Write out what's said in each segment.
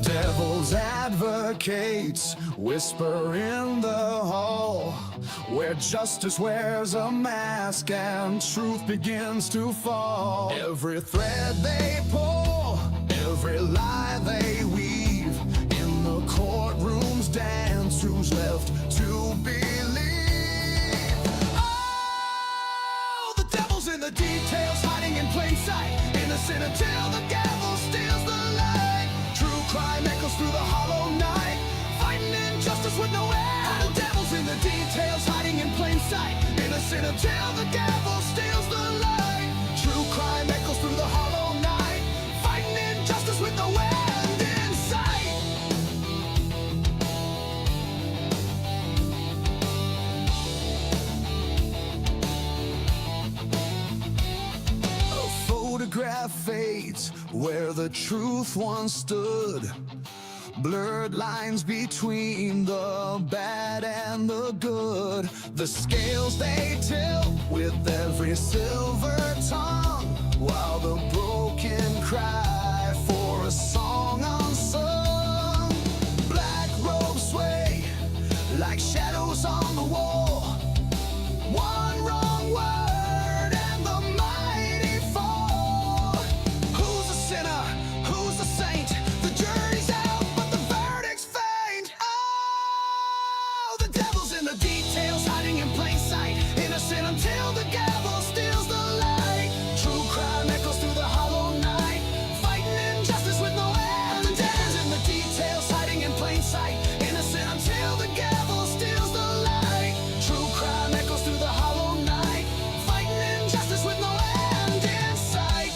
Devil's advocates whisper in the hall, where justice wears a mask and truth begins to fall. Every thread they pull, every lie they weave, in the courtroom's dance, who's left to believe? Oh, the devil's in the details, hiding in plain sight, innocent until the gavel steals the light. True crime echoes through the hollow night, fighting injustice with no end. The devil's in the details, hiding in plain sight, innocent until the gavel steals the light. True crime echoes through the hollow night, fighting injustice with no end in sight. A photograph fades where the truth once stood. Blurred lines between the bad and the good. The scales they tilt with every silver tongue, while the broken cry for a song unsung. Black robes sway like shadows on the wall. One wrong word and the mighty fall. Who's a sinner? Who's a saint? The jury's out, but the verdict's faint. Oh, the devil's in the details, hiding in plain sight, innocent until the gavel steals the light. True crime echoes through the hollow night, fighting injustice with no end. The devil's in the details, hiding in plain sight, innocent until the gavel steals the light. True crime echoes through the hollow night, fighting injustice with no end in sight.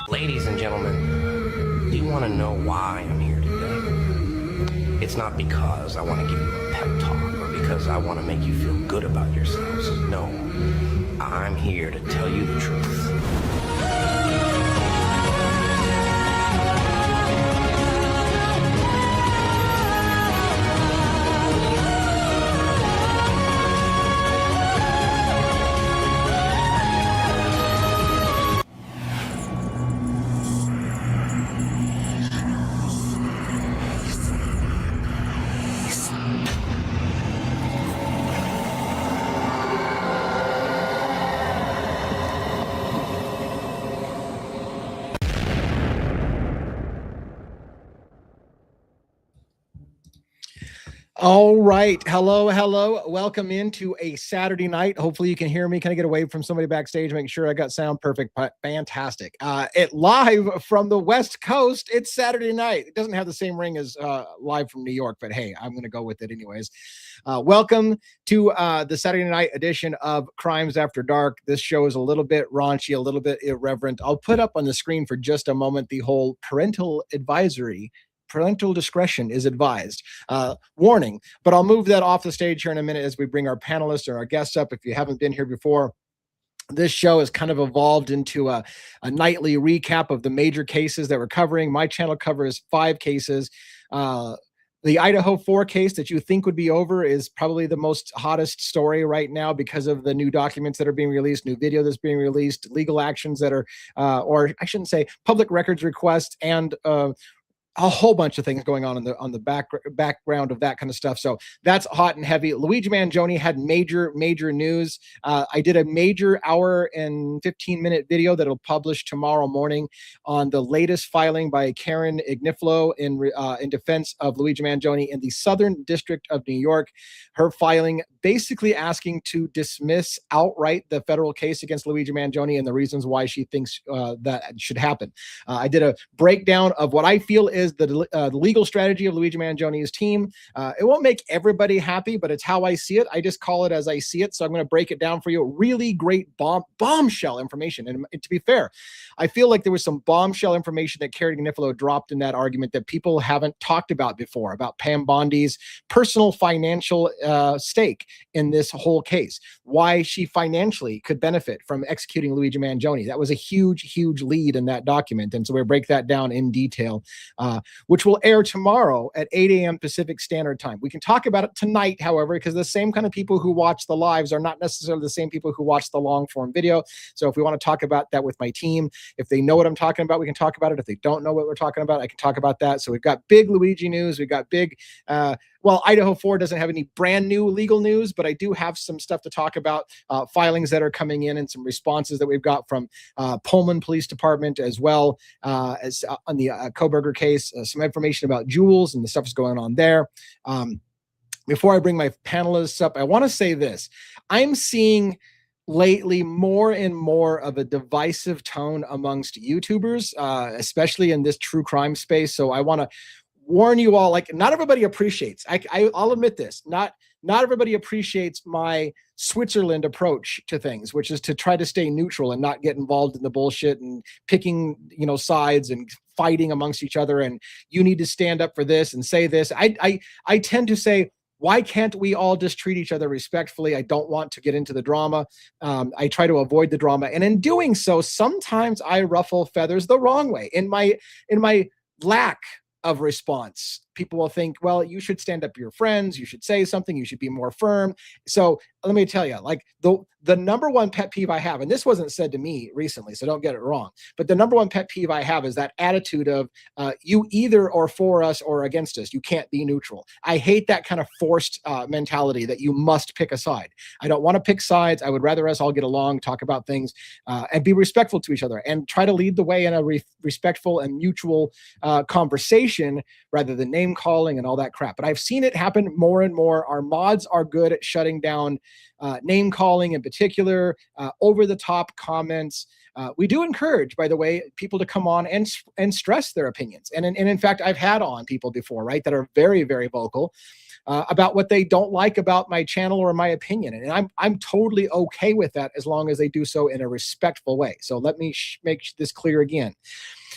Ladies and gentlemen, do you want to know why I'm here today? It's not because I want to give you a pep talk or because I want to make you feel good about yourselves. No, I'm here to tell you the truth. All right. Hello. Welcome into a Saturday night. Hopefully you can hear me. Can I get away from somebody backstage? Make sure I got sound perfect. Fantastic. It live from the West Coast. It's Saturday night. It doesn't have the same ring as live from New York, but hey, I'm going to go with it anyways. Welcome to the Saturday night edition of Crimes After Dark. This show is a little bit raunchy, a little bit irreverent. I'll put up on the screen for just a moment the whole parental advisory. Parental discretion is advised. Warning, but I'll move that off the stage here in a minute as we bring our panelists or our guests up. If you haven't been here before, this show has kind of evolved into a nightly recap of the major cases that we're covering. My channel covers 5 cases. The Idaho 4 case that you think would be over is probably the most hottest story right now because of the new documents that are being released, new video that's being released, legal actions that are, or I shouldn't say public records requests and a whole bunch of things going on in the background of that kind of stuff. So that's hot and heavy. Luigi Mangione had major news. I did a major hour and 15-minute video that'll publish tomorrow morning on the latest filing by Karen Ignifilo in defense of Luigi Mangione in the Southern District of New York. Her filing basically asking to dismiss outright the federal case against Luigi Mangione and the reasons why she thinks that should happen. I did a breakdown of what I feel is the legal strategy of Luigi Mangione's team. It won't make everybody happy, but it's how I see it. I just call it as I see it. So I'm going to break it down for you. Really great bombshell information. And to be fair, I feel like there was some bombshell information that Karen Ignifilo dropped in that argument that people haven't talked about before, about Pam Bondi's personal financial stake in this whole case, why she financially could benefit from executing Luigi Mangione. That was a huge lead in that document. And so we'll break that down in detail, which will air tomorrow at 8 a.m. Pacific Standard Time. We can talk about it tonight, however, because the same kind of people who watch the lives are not necessarily the same people who watch the long form video. So if we want to talk about that with my team, if they know what I'm talking about, we can talk about it. If they don't know what we're talking about, I can talk about that. So we've got big Luigi news. We've got big, well, Idaho 4 doesn't have any brand new legal news, but I do have some stuff to talk about, filings that are coming in and some responses that we've got from Pullman Police Department, as well as on the Koberger case, some information about Jules and the stuff that's going on there. Before I bring my panelists up, I want to say this. I'm seeing lately more and more of a divisive tone amongst YouTubers, especially in this true crime space. So I want to warn you all, like, not everybody appreciates, I'll admit this, not everybody appreciates my Switzerland approach to things, which is to try to stay neutral and not get involved in the bullshit and picking, sides and fighting amongst each other. And you need to stand up for this and say this. I tend to say, why can't we all just treat each other respectfully? I don't want to get into the drama. I try to avoid the drama. And in doing so, sometimes I ruffle feathers the wrong way. In my lack of response, people will think, well, you should stand up for your friends, you should say something, you should be more firm. So let me tell you, like, the number one pet peeve I have, and this wasn't said to me recently, so don't get it wrong, but the number one pet peeve I have is that attitude of you either are for us or against us. You can't be neutral. I hate that kind of forced mentality that you must pick a side. I don't want to pick sides. I would rather us all get along, talk about things, and be respectful to each other and try to lead the way in a respectful and mutual conversation rather than name calling and all that crap. But I've seen it happen more and more. Our mods are good at shutting down name calling in particular, over the top comments. We do encourage, by the way, people to come on and stress their opinions. And in fact, I've had on people before, right, that are very, very vocal about what they don't like about my channel or my opinion. And I'm totally okay with that as long as they do so in a respectful way. So let me make this clear again.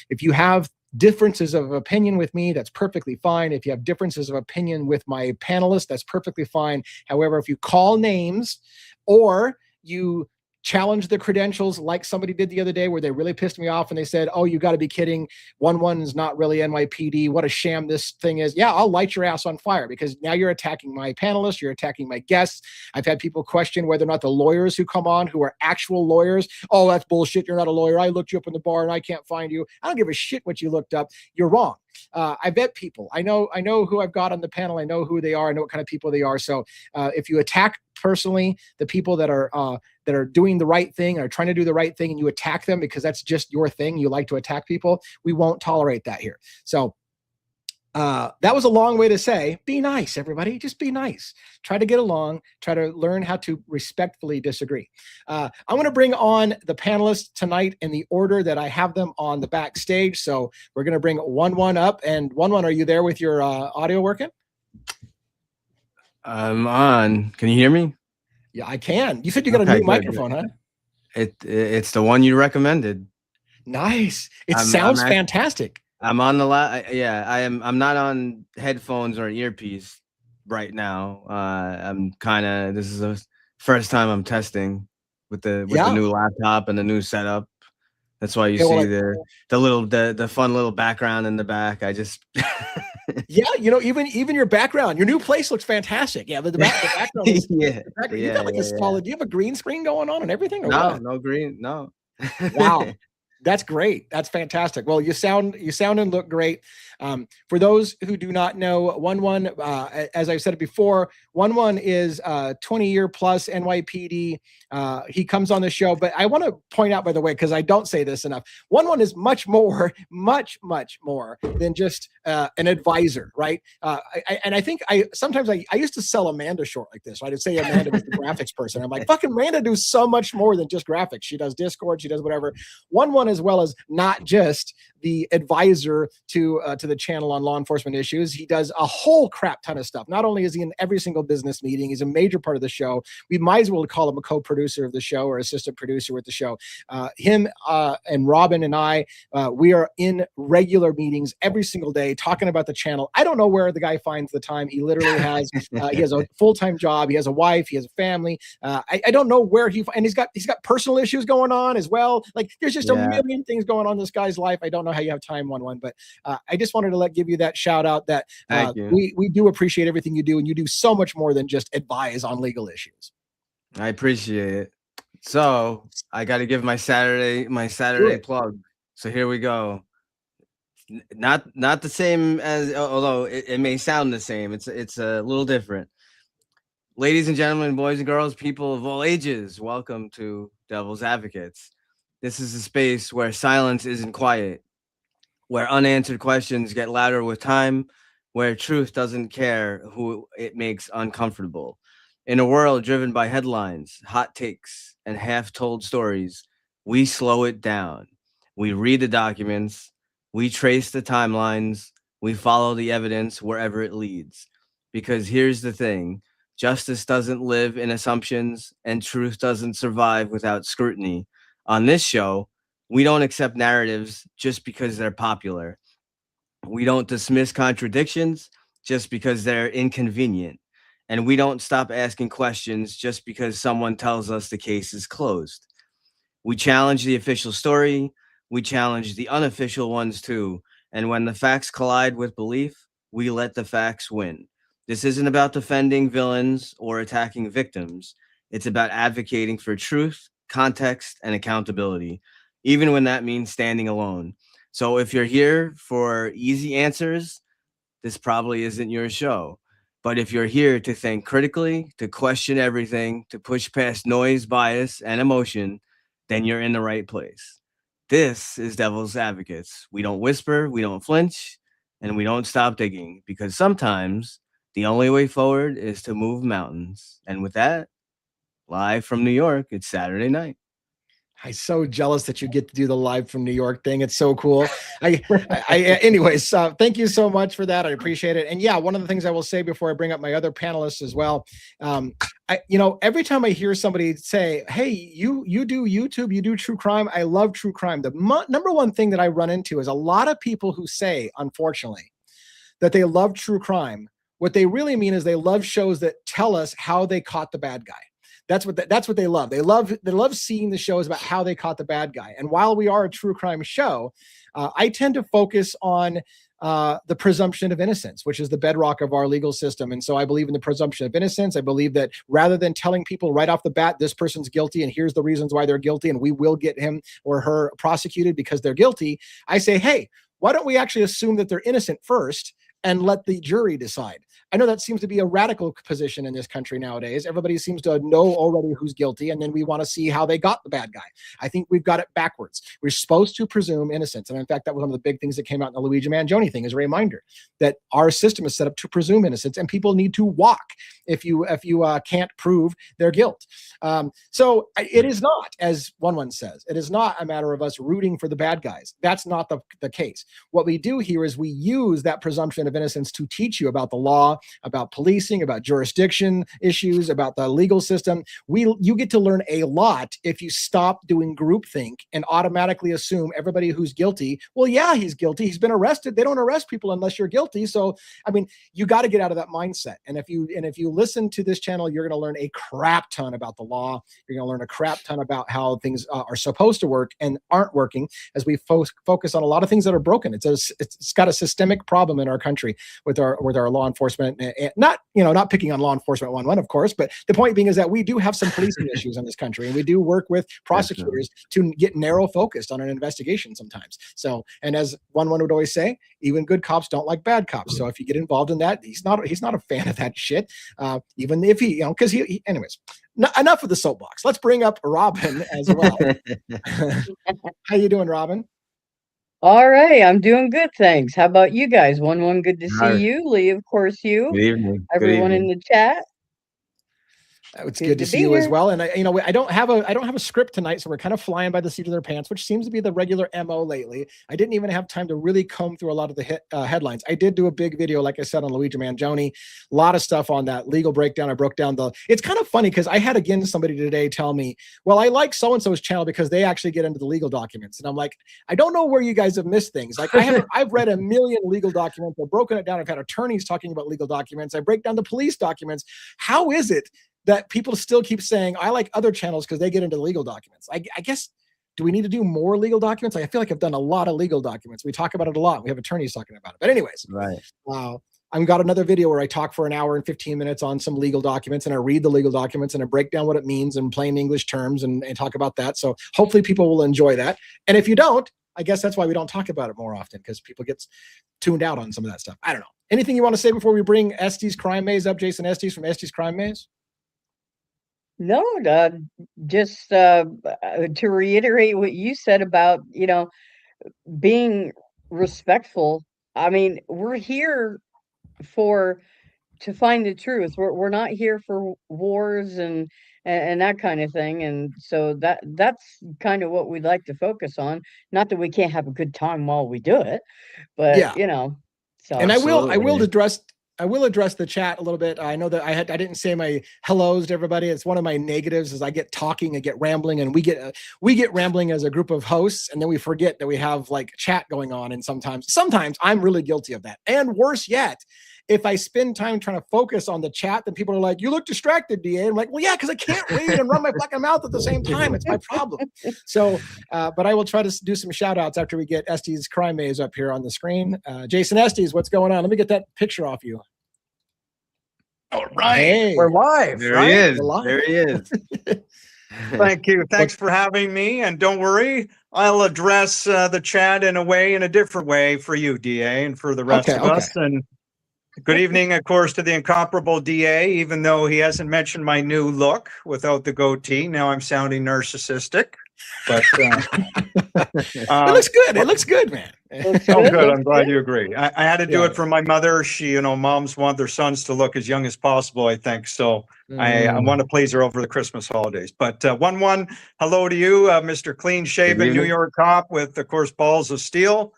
If you have differences of opinion with me, that's perfectly fine. If you have differences of opinion with my panelists, that's perfectly fine. However, if you call names or you challenge the credentials like somebody did the other day where they really pissed me off and they said, oh, you got to be kidding. 1-1 is not really NYPD. What a sham this thing is. Yeah, I'll light your ass on fire because now you're attacking my panelists. You're attacking my guests. I've had people question whether or not the lawyers who come on who are actual lawyers. Oh, that's bullshit. You're not a lawyer. I looked you up in the bar and I can't find you. I don't give a shit what you looked up. You're wrong. I vet people. I know who I've got on the panel. I know who they are. I know what kind of people they are. So if you attack personally the people that are doing the right thing or trying to do the right thing and you attack them because that's just your thing, you like to attack people, we won't tolerate that here. So that was a long way to say, be nice, everybody. Just be nice. Try to get along. Try to learn how to respectfully disagree. I'm going to bring on the panelists tonight in the order that I have them on the backstage. So we're going to bring 1-1 up. And 1-1, are you there with your audio working? I'm on. Can you hear me? Yeah, I can. You said you got a new microphone, huh? It's the one you recommended. Nice. It sounds fantastic. I'm on the I'm not on headphones or earpiece right now. This is the first time I'm testing with the new laptop and the new setup. That's why you see the fun little background in the back. I just yeah, even your background, your new place looks fantastic. Yeah, the background is, you got like a solid. Do you have a green screen going on and everything? Or no green, no. Wow. That's great. That's fantastic. Well, you sound and look great. For those who do not know, 11, as I've said it before, 11 is 20-year plus NYPD. He comes on the show, but I want to point out, by the way, because I don't say this enough, 11 is much more, much more than just an advisor, right? And I think sometimes I used to sell Amanda short like this. Right? I'd say Amanda was the graphics person. I'm like, fucking Amanda do so much more than just graphics. She does Discord, she does whatever. 11, as well as not just the advisor to the channel on law enforcement issues. He does a whole crap ton of stuff. Not only is he in every single business meeting, he's a major part of the show. We might as well call him a co-producer of the show or assistant producer with the show. Him and Robin and I, we are in regular meetings every single day talking about the channel. I don't know where the guy finds the time. He literally has he has a full-time job. He has a wife. He has a family. I don't know where and he's got personal issues going on as well. Like there's just a million things going on in this guy's life. I don't know how you have time, 11, but I just wanted to give you that shout out that we do appreciate everything you do, and you do so much more than just advise on legal issues. I appreciate it. So I got to give my Saturday plug. So here we go. Not the same as, although it may sound the same. It's a little different. Ladies and gentlemen, boys and girls, people of all ages, welcome to Devil's Advocates. This is a space where silence isn't quiet, where unanswered questions get louder with time, where truth doesn't care who it makes uncomfortable. In a world driven by headlines, hot takes, and half-told stories, we slow it down. We read the documents, we trace the timelines, we follow the evidence wherever it leads. Because here's the thing, justice doesn't live in assumptions, and truth doesn't survive without scrutiny. On this show, we don't accept narratives just because they're popular. We don't dismiss contradictions just because they're inconvenient. And we don't stop asking questions just because someone tells us the case is closed. We challenge the official story. We challenge the unofficial ones too. And when the facts collide with belief, we let the facts win. This isn't about defending villains or attacking victims. It's about advocating for truth, context, and accountability, even when that means standing alone. So if you're here for easy answers, this probably isn't your show. But if you're here to think critically, to question everything, to push past noise, bias, and emotion, then you're in the right place. This is Devil's Advocates. We don't whisper, we don't flinch, and we don't stop digging, because sometimes the only way forward is to move mountains. And with that, live from New York, it's Saturday night. I'm so jealous that you get to do the live from New York thing. It's so cool. Anyways, thank you so much for that. I appreciate it. And yeah, one of the things I will say before I bring up my other panelists as well, every time I hear somebody say, "Hey, you do YouTube, you do true crime," I love true crime. The number one thing that I run into is a lot of people who say, unfortunately, that they love true crime. What they really mean is they love shows that tell us how they caught the bad guy. That's what they love. They love seeing the shows about how they caught the bad guy. And while we are a true crime show, I tend to focus on the presumption of innocence, which is the bedrock of our legal system. And so I believe in the presumption of innocence. I believe that rather than telling people right off the bat, this person's guilty and here's the reasons why they're guilty and we will get him or her prosecuted because they're guilty, I say, hey, why don't we actually assume that they're innocent first and let the jury decide? I know that seems to be a radical position in this country nowadays. Everybody seems to know already who's guilty, and then we want to see how they got the bad guy. I think we've got it backwards. We're supposed to presume innocence. And in fact, that was one of the big things that came out in the Luigi Mangione thing, as a reminder that our system is set up to presume innocence, and people need to walk if you can't prove their guilt. So it is not, as one says, it is not a matter of us rooting for the bad guys. That's not the case. What we do here is we use that presumption of innocence to teach you about the law, about policing, about jurisdiction issues, about the legal system. You get to learn a lot if you stop doing groupthink and automatically assume everybody who's guilty, well, yeah, he's guilty. He's been arrested. They don't arrest people unless you're guilty. So, I mean, you got to get out of that mindset. And if you listen to this channel, you're going to learn a crap ton about the law. You're going to learn a crap ton about how things are supposed to work and aren't working, as we focus on a lot of things that are broken. It's got a systemic problem in our country. country with our law enforcement. And not picking on law enforcement 1-1, of course, but the point being is that we do have some policing issues in this country, and we do work with prosecutors to get narrow focused on an investigation sometimes. So, and as 1-1 would always say, even good cops don't like bad cops. So if you get involved in that, he's not a fan of that shit. Even if he, because he anyways. Enough of the soapbox. Let's bring up Robin as well. How you doing, Robin? All right, I'm doing good, thanks. How about you guys? 1-1, good to see you. Lee, of course, you. Good evening. Everyone in the chat. It's good to see you as well. And I don't have a script tonight, so we're kind of flying by the seat of their pants, which seems to be the regular MO lately. I didn't even have time to really comb through a lot of the headlines. I did do a big video, like I said, on Luigi Mangione, a lot of stuff on that legal breakdown. I broke down it's kind of funny because I had again somebody today tell me, well, I like so-and-so's channel because they actually get into the legal documents. And I'm like, I don't know where you guys have missed things. Like I've read a million legal documents. I've broken it down. I've had attorneys talking about legal documents. I break down the police documents. How is it that people still keep saying, I like other channels because they get into legal documents? I guess, do we need to do more legal documents? I feel like I've done a lot of legal documents. We talk about it a lot. We have attorneys talking about it. But anyways, right. I've got another video where I talk for an hour and 15 minutes on some legal documents, and I read the legal documents and I break down what it means in plain English terms and talk about that. So hopefully people will enjoy that. And if you don't, I guess that's why we don't talk about it more often, because people get tuned out on some of that stuff. I don't know. Anything you want to say before we bring Estes Crime Maze up? Jason Estes from Estes Crime Maze? No, just to reiterate what you said about, being respectful. I mean, we're here to find the truth. We're not here for wars and that kind of thing. And so that's kind of what we'd like to focus on. Not that we can't have a good time while we do it, but so. And I will address the chat a little bit. I know that I didn't say my hellos to everybody. It's one of my negatives is I get talking, I get rambling, and we get rambling as a group of hosts, and then we forget that we have like chat going on. And sometimes I'm really guilty of that. And worse yet, if I spend time trying to focus on the chat, then people are like, you look distracted, DA. I'm like, well, yeah, because I can't read and run my fucking mouth at the same time. It's my problem. So, but I will try to do some shout outs after we get Estes Crime Maze up here on the screen. Jason Estes, what's going on? Let me get that picture off you. All right. Hey. We're live. There right? he is. Live. There he is. Thank you. Thanks for having me. And don't worry, I'll address the chat in a different way for you, DA, and for the rest of us. And good evening, of course, to the incomparable DA, even though he hasn't mentioned my new look without the goatee. Now I'm sounding narcissistic. But it looks good. It looks good, man. Oh, good. I'm glad you agree. I had to do it for my mother. She, moms want their sons to look as young as possible, I think. So I want to please her over the Christmas holidays. But 1-1, hello to you, Mr. Clean Shaven New York cop with, of course, balls of steel.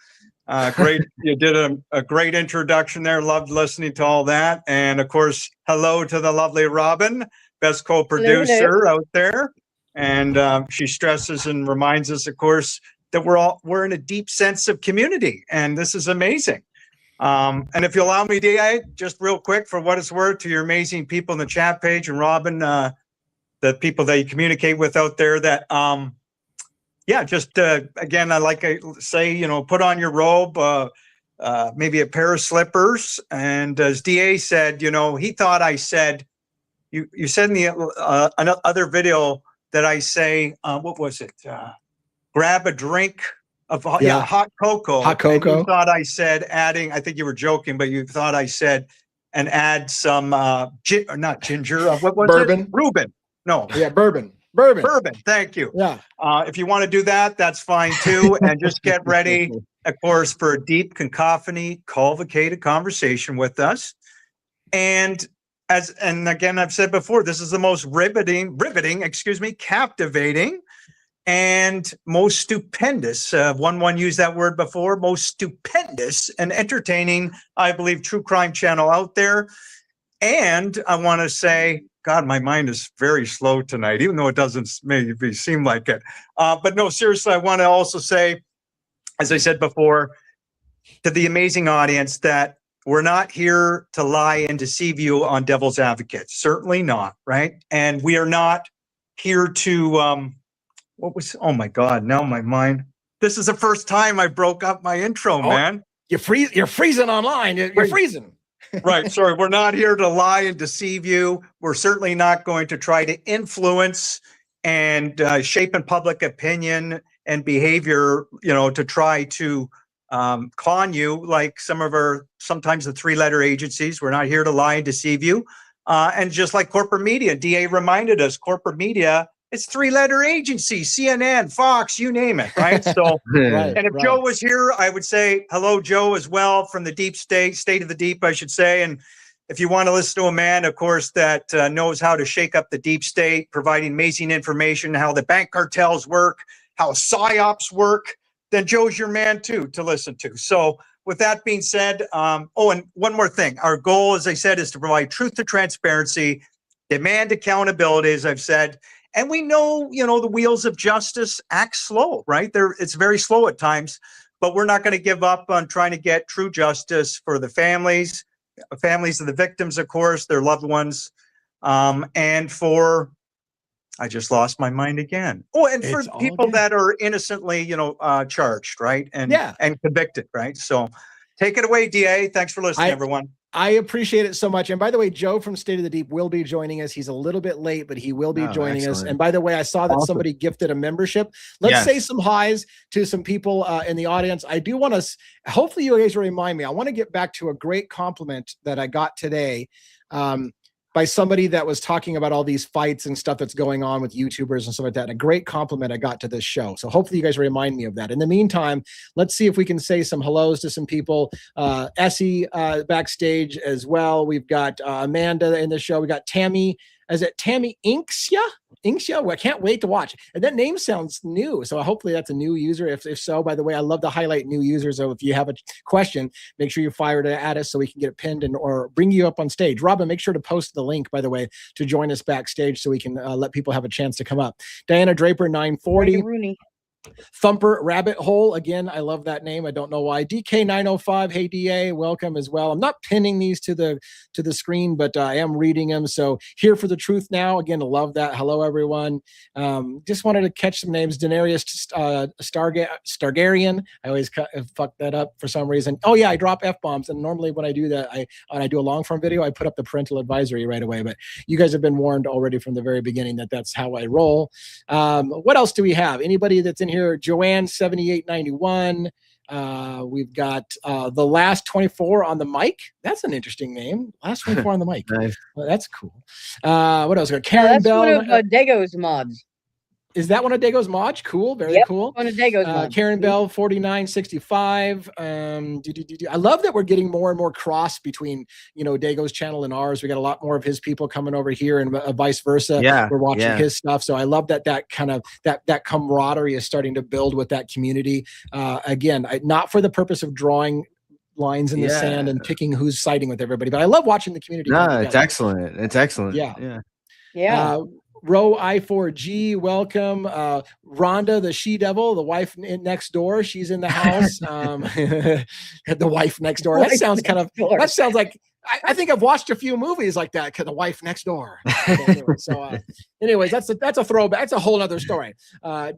Great. You did a great introduction there. Loved listening to all that. And of course, hello to the lovely Robin, best co-producer out there. And she stresses and reminds us, of course, that we're in a deep sense of community, and this is amazing. And if you allow me, DA, just real quick, for what it's worth, to your amazing people in the chat page, and Robin, the people that you communicate with out there, that again, I like to say, put on your robe, maybe a pair of slippers, and as DA said, he thought I said, you said in the other video that I say, what was it? Grab a drink of hot cocoa. Hot cocoa. You thought I said adding, I think you were joking, but you thought I said, and add some, not ginger, what was bourbon? It? Reuben. No. Yeah, bourbon. Thank you. Yeah. If you want to do that, that's fine too. And just get ready, of course, for a deep cacophony, cavalcade conversation with us. And again, I've said before, this is the most riveting, captivating, and most stupendous. 1-1 used that word before. Most stupendous and entertaining, I believe, true crime channel out there. And I want to say, God, my mind is very slow tonight, even though it doesn't maybe seem like it. But no, seriously, I want to also say, as I said before, to the amazing audience, that we're not here to lie and deceive you on Devil's Advocate. Certainly not, right? And we are not here to, oh my God, now my mind. This is the first time I broke up my intro, man. You're freezing online. You're freezing. Right. Sorry, we're not here to lie and deceive you. We're certainly not going to try to influence and shape in public opinion and behavior, to try to con you like sometimes the 3-letter agencies. We're not here to lie and deceive you. And just like corporate media, DA reminded us, corporate media, it's 3-letter agencies, CNN, Fox, you name it, right? So, Right, and if Joe was here, I would say hello, Joe, as well, from the deep state of the deep, I should say. And if you want to listen to a man, of course, that knows how to shake up the deep state, providing amazing information, how the bank cartels work, how psyops work, then Joe's your man too to listen to. So with that being said, and one more thing. Our goal, as I said, is to provide truth to transparency, demand accountability, as I've said. And we know, the wheels of justice act slow, right? It's very slow at times, but we're not going to give up on trying to get true justice for the families of the victims, of course, their loved ones, and for, I just lost my mind again. Oh, and for people that are innocently, charged, right? And convicted, right? So take it away, DA. Thanks for listening, everyone. I appreciate it so much. And by the way, Joe from State of the Deep will be joining us. He's a little bit late, but he will be joining us. And by the way, I saw that somebody gifted a membership. Let's say some highs to some people in the audience. I do want to, hopefully you guys will remind me. I want to get back to a great compliment that I got today by somebody that was talking about all these fights and stuff that's going on with YouTubers and stuff like that. And a great compliment I got to this show. So hopefully you guys remind me of that. In the meantime, let's see if we can say some hellos to some people. Essie backstage as well. We've got Amanda in the show. We got Tammy. Is it Tammy Inxia? Well, I can't wait to watch. And that name sounds new. So hopefully that's a new user. If so, by the way, I love to highlight new users. So if you have a question, make sure you fire it at us so we can get it pinned or bring you up on stage. Robin, make sure to post the link, by the way, to join us backstage so we can let people have a chance to come up. Diana Draper, 940. Rooney. Thumper Rabbit Hole. Again, I love that name. I don't know why. DK905. Hey, DA, welcome as well. I'm not pinning these to the screen, but I am reading them. So here for the truth now. Again, I love that. Hello, everyone. Just wanted to catch some names. Denarius Stargarian. I always fuck that up for some reason. Oh yeah, I drop F-bombs. And normally when I do that, when I do a long form video, I put up the parental advisory right away. But you guys have been warned already from the very beginning that that's how I roll. What else do we have? Anybody that's in here? Joanne 7891. We've got the last 24 on the mic. That's an interesting name. Last 24 on the mic. Nice. Well, that's cool. What else? Got Karen that's Bell. One of Dago's mods. Is that one of Dago's mods? Cool. Very cool. One of Dago's mods. Karen Bell 4965. I love that we're getting more and more cross between Dago's channel and ours. We got a lot more of his people coming over here and vice versa. Yeah, we're watching his stuff. So I love that kind of that camaraderie is starting to build with that community. Again, not for the purpose of drawing lines in the sand and picking who's siding with everybody, but I love watching the community. No, it's excellent. It's excellent. Yeah. Row I4G, welcome. Rhonda, the she-devil, the wife next door. She's in the house. The wife next door. That sounds like, I think I've watched a few movies like that, The Wife Next Door. Anyways, that's a throwback. That's a whole other story.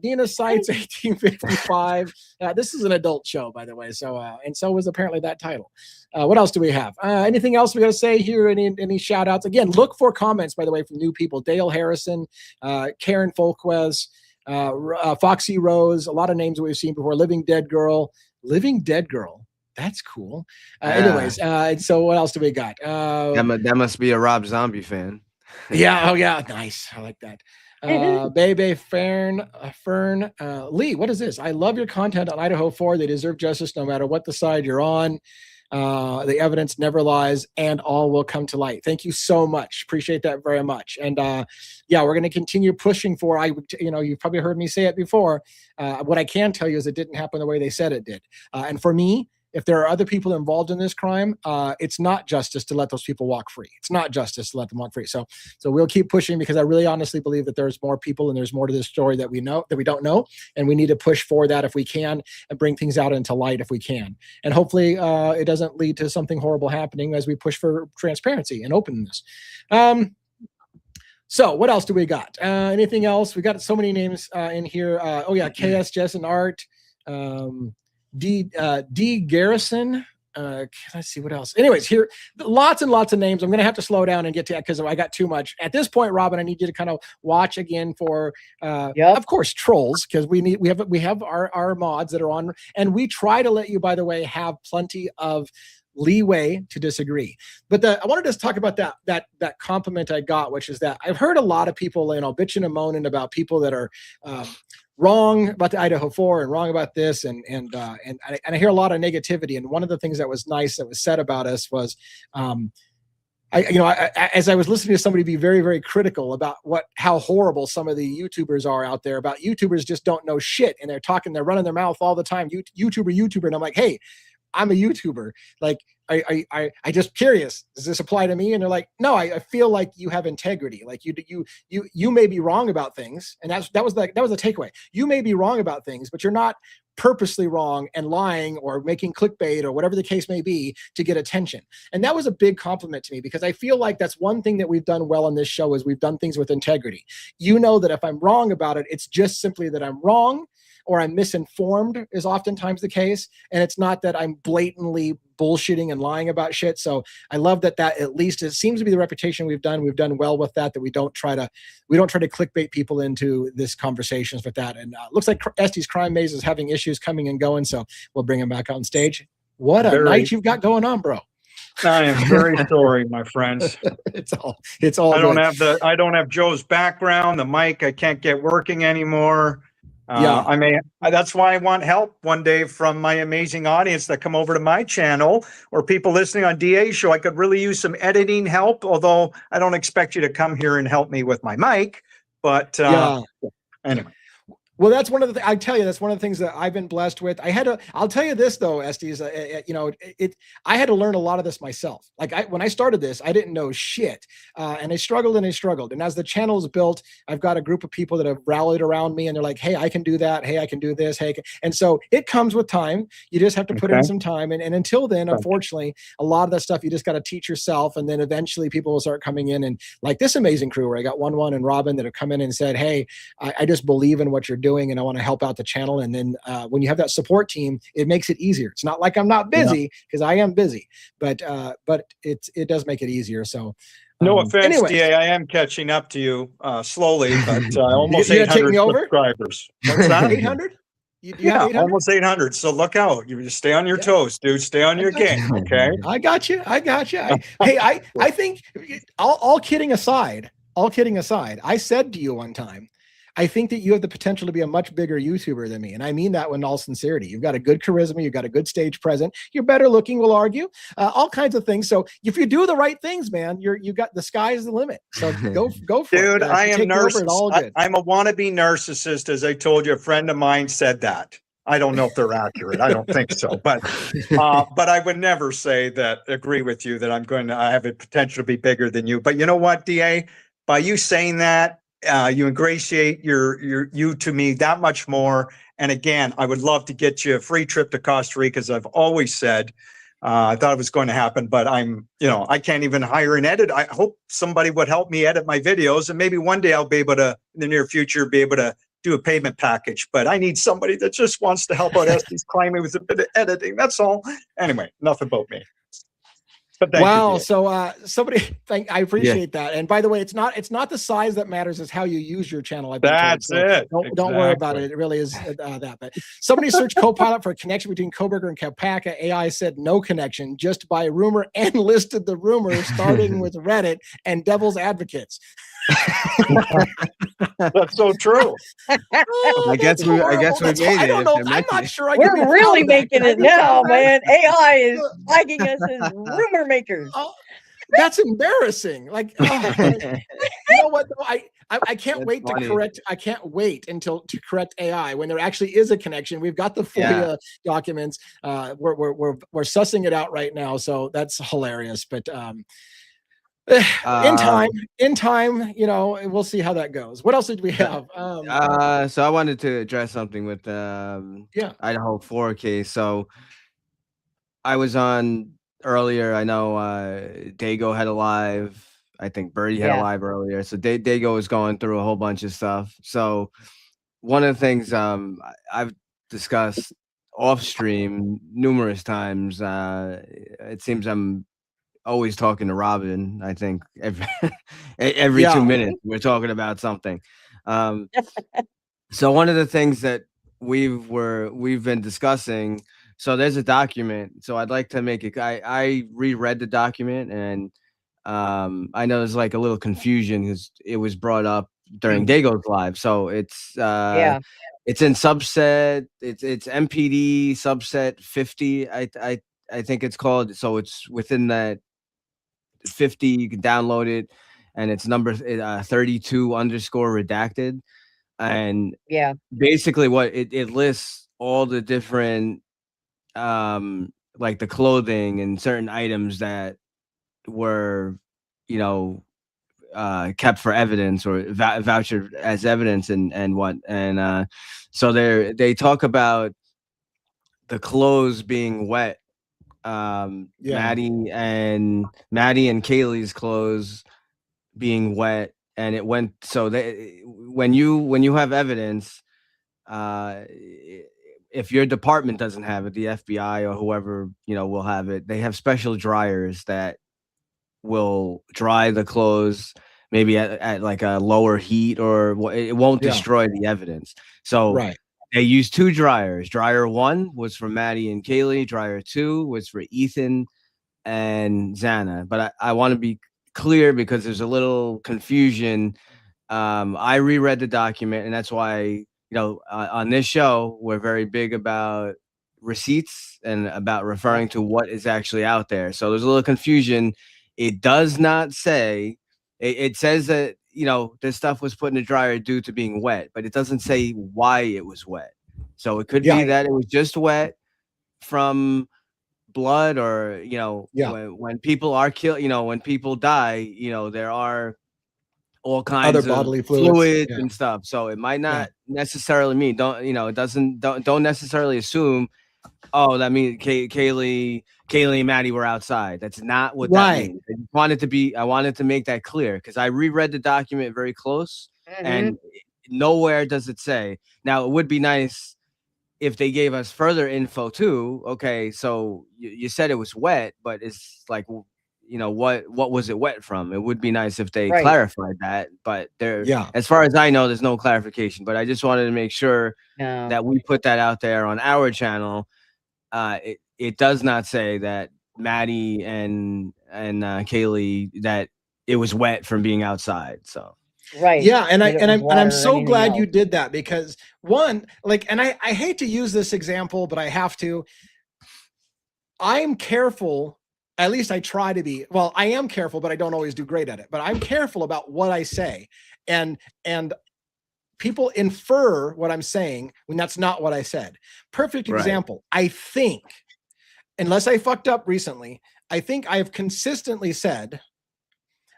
Dina Sites, 1855. This is an adult show, by the way. So, and so was apparently that title. What else do we have? Anything else we got to say here? Any shout outs? Again, look for comments, by the way, from new people. Dale Harrison, Karen Folquez, Foxy Rose, a lot of names that we've seen before. Living Dead Girl. That's cool. Anyways, so what else do we got? That must be a Rob Zombie fan. Yeah. Oh, yeah. Nice. I like that. Bebe Fern, Lee, what is this? I love your content on Idaho 4. They deserve justice no matter what the side you're on. The evidence never lies and all will come to light. Thank you so much. Appreciate that very much. And we're going to continue pushing for, you've probably heard me say it before. What I can tell you is it didn't happen the way they said it did. And for me, if there are other people involved in this crime, it's not justice to let those people walk free. It's not justice to let them walk free. So we'll keep pushing because I really honestly believe that there's more people and there's more to this story that we don't know. And we need to push for that if we can and bring things out into light if we can. And hopefully it doesn't lead to something horrible happening as we push for transparency and openness. So what else do we got? Anything else? We got so many names in here. KS, Jess, and Art. D Garrison. Let's see what else. Anyways, here, lots and lots of names. I'm going to have to slow down and get to that because I got too much. At this point, Robin, I need you to kind of watch again for, of course, trolls, because we have our mods that are on, and we try to let you, by the way, have plenty of leeway to disagree. But I wanted to talk about that compliment I got, which is that I've heard a lot of people, bitching and moaning about people that are wrong about the Idaho 4 and wrong about this, and I hear a lot of negativity. And one of the things that was nice that was said about us was, as I was listening to somebody be very, very critical about how horrible some of the YouTubers are out there, about YouTubers just don't know shit, and they're running their mouth all the time, YouTuber, and I'm like, hey, I'm a YouTuber. Like, I just curious, does this apply to me? And they're like, no, I feel like you have integrity. Like you may be wrong about things. And that was the takeaway. You may be wrong about things, but you're not purposely wrong and lying or making clickbait or whatever the case may be to get attention. And that was a big compliment to me, because I feel like that's one thing that we've done well on this show is we've done things with integrity. You know that if I'm wrong about it, it's just simply that I'm wrong, or I'm misinformed is oftentimes the case. And it's not that I'm blatantly bullshitting and lying about shit. So I love that at least it seems to be the reputation we've done. We've done well with that we don't try to clickbait people into this conversations with that. And looks like Estes Crime Maze is having issues coming and going. So we'll bring him back on stage. What a night you've got going on, bro. I am very sorry, my friends. It's all I don't have Joe's background. The mic I can't get working anymore. That's why I want help one day from my amazing audience that come over to my channel, or people listening on DA's show. I could really use some editing help, although I don't expect you to come here and help me with my mic. But anyway. Well, that's one of the I tell you, that's one of the things that I've been blessed with. I'll tell you this though, Estes, I had to learn a lot of this myself. Like when I started this, I didn't know shit. And I struggled. And as the channel is built, I've got a group of people that have rallied around me, and they're like, hey, I can do that. Hey, I can do this. Hey, and so it comes with time. You just have to put in some time. And until then, unfortunately, a lot of that stuff, you just got to teach yourself. And then eventually people will start coming in, and like this amazing crew where I got one and Robin that have come in and said, hey, I just believe in what you're doing, and I want to help out the channel. And then when you have that support team, it makes it easier. It's not like I'm not busy, because I am busy, but it does make it easier. So no offense, DA, I am catching up to you slowly, but almost 800 subscribers. What's that? 800? Yeah, almost 800. So look out. You just stay on your toes, dude. Stay on your game. Okay. I got you. I think all kidding aside, I said to you one time, I think that you have the potential to be a much bigger YouTuber than me. And I mean that in all sincerity. You've got a good charisma. You've got a good stage presence. You're better looking, we'll argue, all kinds of things. So if you do the right things, man, you got the sky's the limit. So go for it. Dude, I am narcissist. I'm a wannabe narcissist. As I told you, a friend of mine said that. I don't know if they're accurate. I don't think so, but I would never say that, agree with you that I have a potential to be bigger than you. But you know what, DA, by you saying that, you ingratiate you to me that much more. And again, I would love to get you a free trip to Costa Rica, as I've always said. I thought it was going to happen, but I can't even hire an edit. I hope somebody would help me edit my videos, and maybe one day I'll be able to, in the near future, be able to do a payment package. But I need somebody that just wants to help out Estes Climbing with a bit of editing. That's all. Anyway, enough about me. But wow. You, so I appreciate that. And by the way, it's not the size that matters, it's how you use your channel. That's it. Don't worry about it. It really is that. But somebody searched Copilot for a connection between Coburger and Kapaka. AI said no connection, just by rumor, and listed the rumor starting with Reddit and Devil's Advocates. That's so true. I guess we made it. I don't know. I'm not sure. We're really making it now, man. AI is flagging us as rumor makers. That's embarrassing. Like, you know what? Though? I can't wait to correct. I can't wait to correct AI when there actually is a connection. We've got the FOIA documents. We're sussing it out right now. So that's hilarious. But in time, we'll see how that goes. What else did we have? So I wanted to address something with Idaho 4K. So I was on earlier. I know Dago had a live. I think Birdie had a live earlier. So Dago was going through a whole bunch of stuff. So one of the things I've discussed off stream numerous times. It seems I'm always talking to Robin. I think every Yeah. 2 minutes we're talking about something. So one of the things that we've been discussing. So there's a document. So I'd like to make it. I reread the document, and I know there's like a little confusion because it was brought up during Dago's live. So Yeah. it's in subset. It's MPD subset 50. I think it's called. So it's within that 50. You can download it, and it's number 32 underscore redacted. And Yeah. basically what it lists all the different like the clothing and certain items that were, you know, kept for evidence or voucher as evidence and what. And so they talk about the clothes being wet. Maddie and Kaylee's clothes being wet, and it went. So when you have evidence, if your department doesn't have it, the FBI or whoever, will have it. They have special dryers that will dry the clothes maybe at like a lower heat, or it won't destroy the evidence. So they use 2 dryers. Dryer 1 was for Maddie and Kaylee. Dryer 2 was for Ethan and Xana. But I want to be clear because there's a little confusion. I reread the document, and that's why, on this show, we're very big about receipts and about referring to what is actually out there. So there's a little confusion. It does not say, it says that, this stuff was put in the dryer due to being wet, but it doesn't say why it was wet. So it could be that it was just wet from blood, or, when people are killed, when people die, there are all kinds Other of bodily fluids and stuff. So it might not necessarily mean, don't necessarily assume, oh, that means Kaylee and Maddie were outside. That's not what that means. I wanted to make that clear because I reread the document very close, and nowhere does it say. Now, it would be nice if they gave us further info too. Okay, so you said it was wet, but it's like, what was it wet from? It would be nice if they clarified that, but as far as I know, there's no clarification. But I just wanted to make sure that we put that out there on our channel. It does not say that Maddie and Kaylee, that it was wet from being outside. So and I'm so glad you did that, because one, like, and I hate to use this example, but I have to. I'm careful. At least I try to be. Well, I am careful, but I don't always do great at it. But I'm careful about what I say, and people infer what I'm saying when that's not what I said. Perfect example. I think, unless I fucked up recently, I think I have consistently said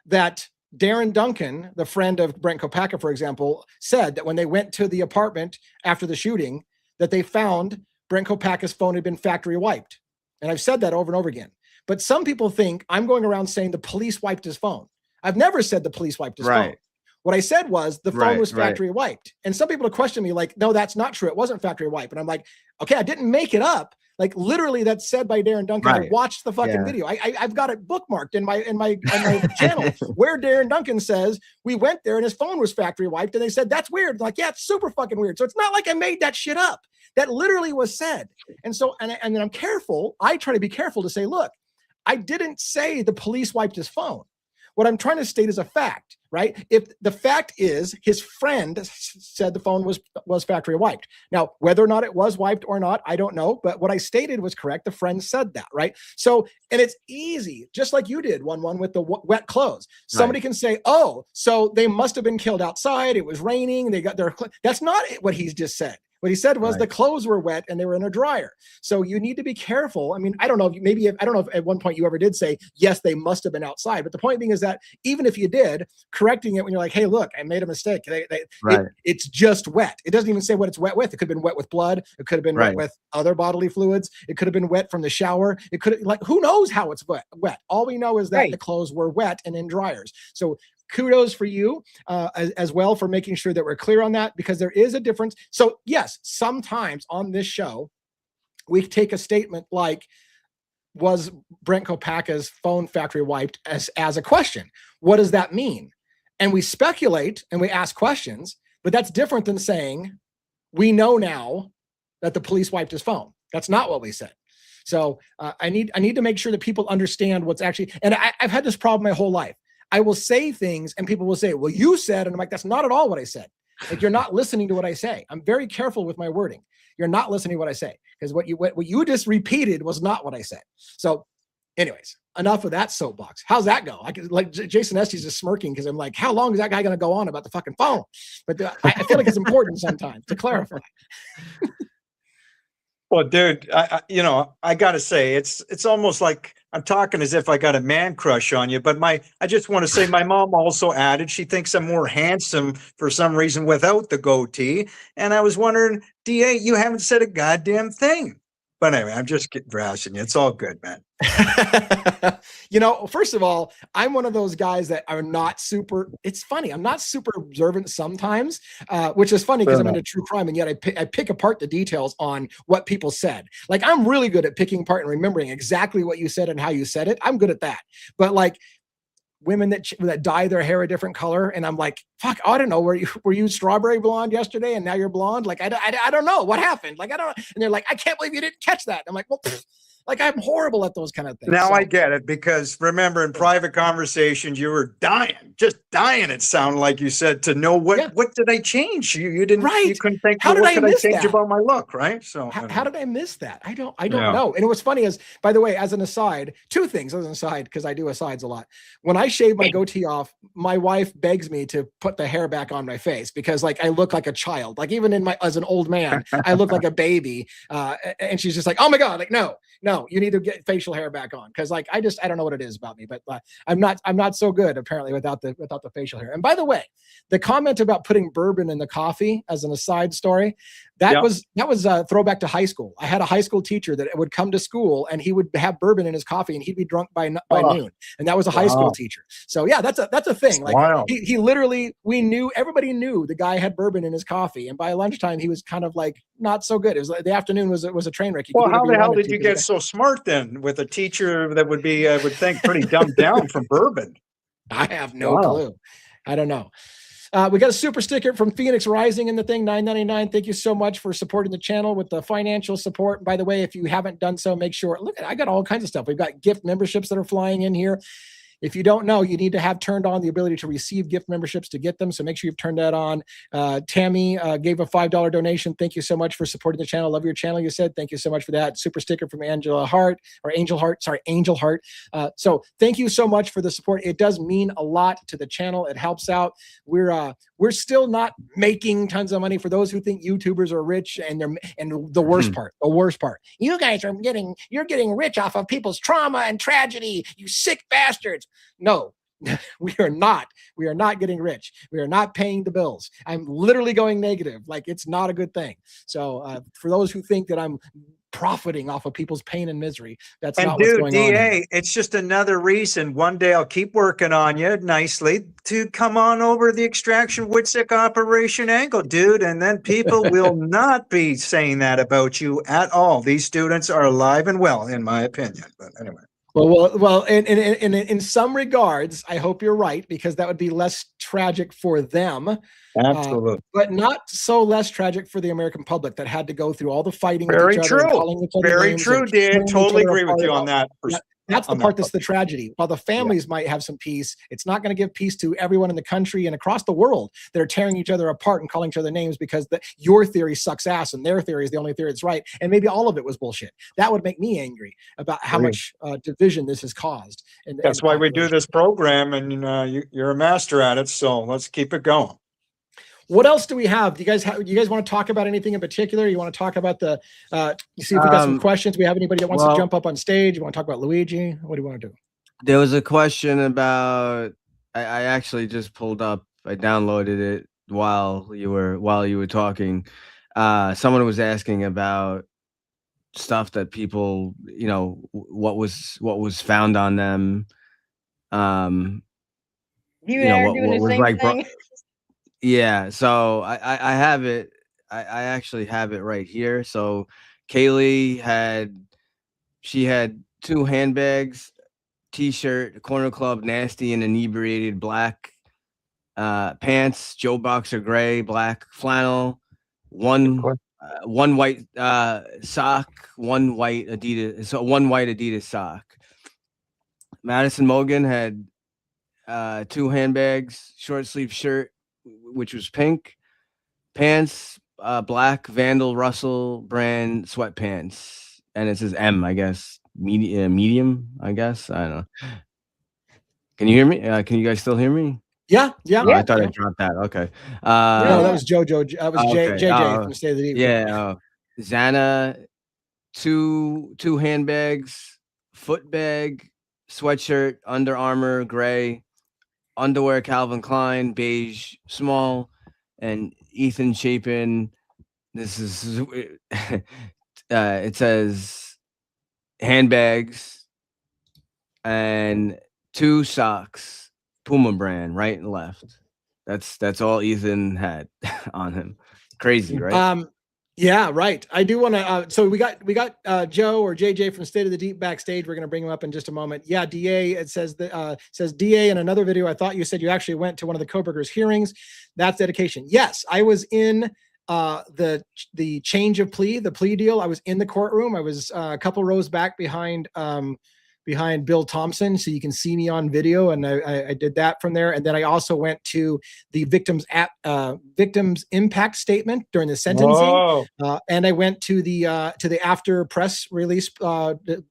that Darren Duncan, the friend of Brent Kopacka, for example, said that when they went to the apartment after the shooting, that they found Brent Kopacka's phone had been factory wiped. And I've said that over and over again. But some people think I'm going around saying the police wiped his phone. I've never said the police wiped his phone. What I said was the phone was factory wiped. And some people have questioned me like, no, that's not true. It wasn't factory wiped. And I'm like, okay, I didn't make it up. Like, literally, that's said by Darren Duncan. I watched the fucking video. I've got it bookmarked in my channel where Darren Duncan says we went there and his phone was factory wiped. And they said, that's weird. I'm like, yeah, it's super fucking weird. So it's not like I made that shit up. That literally was said. And so, and then I'm careful. I try to be careful to say, look, I didn't say the police wiped his phone. What I'm trying to state is a fact, right? If the fact is his friend said the phone was factory wiped. Now, whether or not it was wiped or not, I don't know. But what I stated was correct. The friend said that, right? So, and it's easy, just like you did one with the wet clothes. Somebody can say, oh, so they must have been killed outside. It was raining. They got their, that's not what he's just said. What he said was the clothes were wet and they were in a dryer. So you need to be careful. I mean, I don't know if I don't know if at one point you ever did say, yes, they must have been outside. But the point being is that even if you did, correcting it when you're like, hey, look, I made a mistake. It's just wet. It doesn't even say what it's wet with. It could have been wet with blood. It could have been wet with other bodily fluids. It could have been wet from the shower. It could have, like, who knows how it's wet. All we know is that the clothes were wet and in dryers. So kudos for you as well for making sure that we're clear on that, because there is a difference. So yes, sometimes on this show, we take a statement like, was Brent Kopaka's phone factory wiped, as a question. What does that mean? And we speculate and we ask questions, but that's different than saying, we know now that the police wiped his phone. That's not what we said. So I need to make sure that people understand what's actually, and I've had this problem my whole life. I will say things and people will say, well, you said, and I'm like, that's not at all what I said. Like, you're not listening to what I say. I'm very careful with my wording. You're not listening to what I say, because what you just repeated was not what I said. So anyways, enough of that soapbox. How's that go? I could, like, Jason Estes is smirking because I'm like, how long is that guy going to go on about the fucking phone? But I feel like it's important sometimes to clarify. Well, dude, I got to say, it's almost like I'm talking as if I got a man crush on you. But I just want to say, my mom also added she thinks I'm more handsome for some reason without the goatee. And I was wondering, DA, you haven't said a goddamn thing. But anyway, I'm just harassing you. It's all good, man. First of all, I'm one of those guys that are not super, it's funny, I'm not super observant sometimes, which is funny because I'm into true crime, and yet I pick apart the details on what people said. Like, I'm really good at picking apart and remembering exactly what you said and how you said it. I'm good at that. But like, women that dye their hair a different color, and I'm like, fuck, I don't know, were you strawberry blonde yesterday and now you're blonde? Like, I don't know what happened. Like, I don't. And they're like, I can't believe you didn't catch that. I'm like, well, like, I'm horrible at those kind of things. Now I get it, because remember, in private conversations, you were just dying. It sounded like you said, to know what did I change? You didn't. Right. You couldn't think. How did what I could I miss change that? about my look? Right. So how did I miss that? I don't know. And it was funny, as, by the way, as an aside, two things as an aside, because I do asides a lot. When I shave my goatee off, my wife begs me to put the hair back on my face, because like, I look like a child. Like, even as an old man, I look like a baby. And she's just like, oh my God, like, no, you need to get facial hair back on, because like, I don't know what it is about me, but I'm not so good apparently without the facial hair. And by the way, the comment about putting bourbon in the coffee, as an aside story, that was a throwback to high school. I had a high school teacher that would come to school and he would have bourbon in his coffee and he'd be drunk by noon. And that was a high school teacher. So yeah, that's a thing. Like, he literally, everybody knew the guy had bourbon in his coffee. And by lunchtime, he was kind of like, not so good. It was like, the afternoon was a train wreck. Well, how the hell did you get so smart then, with a teacher that would be, I would think, pretty dumbed down from bourbon? I have no clue. I don't know. We got a super sticker from Phoenix Rising in the thing, $9.99. Thank you so much for supporting the channel with the financial support. By the way, if you haven't done so, make sure, look, I got all kinds of stuff. We've got gift memberships that are flying in here. If you don't know, you need to have turned on the ability to receive gift memberships to get them. So make sure you've turned that on. Tammy gave a $5 donation. Thank you so much for supporting the channel. Love your channel, you said. Thank you so much for that. Super sticker from Angel Heart. So thank you so much for the support. It does mean a lot to the channel. It helps out. We're still not making tons of money. For those who think YouTubers are rich, and the worst part, you guys are getting rich off of people's trauma and tragedy, you sick bastards. No, we are not getting rich. We are not paying the bills. I'm literally going negative. Like, it's not a good thing. So for those who think that I'm profiting off of people's pain and misery, that's not what's going on here. It's just another reason. One day I'll keep working on you nicely to come on over to the Extraction Woodsick Operation angle, dude. And then people will not be saying that about you at all. These students are alive and well, in my opinion. But anyway. Well, in some regards, I hope you're right, because that would be less tragic for them. Absolutely. But not so less tragic for the American public that had to go through all the fighting Very with each true. other. Calling each other Very names true, and Dan. tearing each Totally other agree with apart. you on that. That's the part that's the tragedy. While the families might have some peace, it's not going to give peace to everyone in the country and across the world that are tearing each other apart and calling each other names because your theory sucks ass and their theory is the only theory that's right. And maybe all of it was bullshit. That would make me angry about how much division this has caused. That's why we do this program, and you're a master at it. So let's keep it going. What else do we have? Do you guys want to talk about anything in particular? You want to talk about you see if we got some questions? We have anybody that wants to jump up on stage? You want to talk about Luigi? What do you want to do? There was a question about, I actually just pulled up, I downloaded it while you were talking. Someone was asking about stuff that people, what was found on them. You and I are doing the same thing. Yeah, so I have it. I actually have it right here. So Kaylee had 2 handbags, t-shirt, corner club, nasty and inebriated, black pants, Joe Boxer gray, black flannel, one white sock, one white Adidas sock. Madison Mogan had 2 handbags, short sleeve shirt, which was pink, pants, black Vandal Russell brand sweatpants, and it says M, I guess, medium, I guess. I don't know. Can you hear me? Can you guys still hear me? Yeah. Oh, I thought I dropped that. Okay. No, that was JoJo. That was JJ from State of the Deep. Yeah. Xana, 2 handbags, foot bag, sweatshirt, Under Armour gray, underwear Calvin Klein beige small, and Ethan Chapin. This is it says handbags and 2 socks, Puma brand, right and left. That's all Ethan had on him. Crazy, right? Yeah, right. I do want to. So we got Joe or JJ from State of the Deep backstage. We're going to bring him up in just a moment. Yeah, DA. It says that says DA in another video. I thought you said you actually went to one of the Koberger's hearings. That's dedication. Yes, I was in the change of plea, the plea deal. I was in the courtroom. I was a couple rows back behind Bill Thompson, so you can see me on video, and I did that from there. And then I also went to the victims impact statement during the sentencing, and I went to the after press release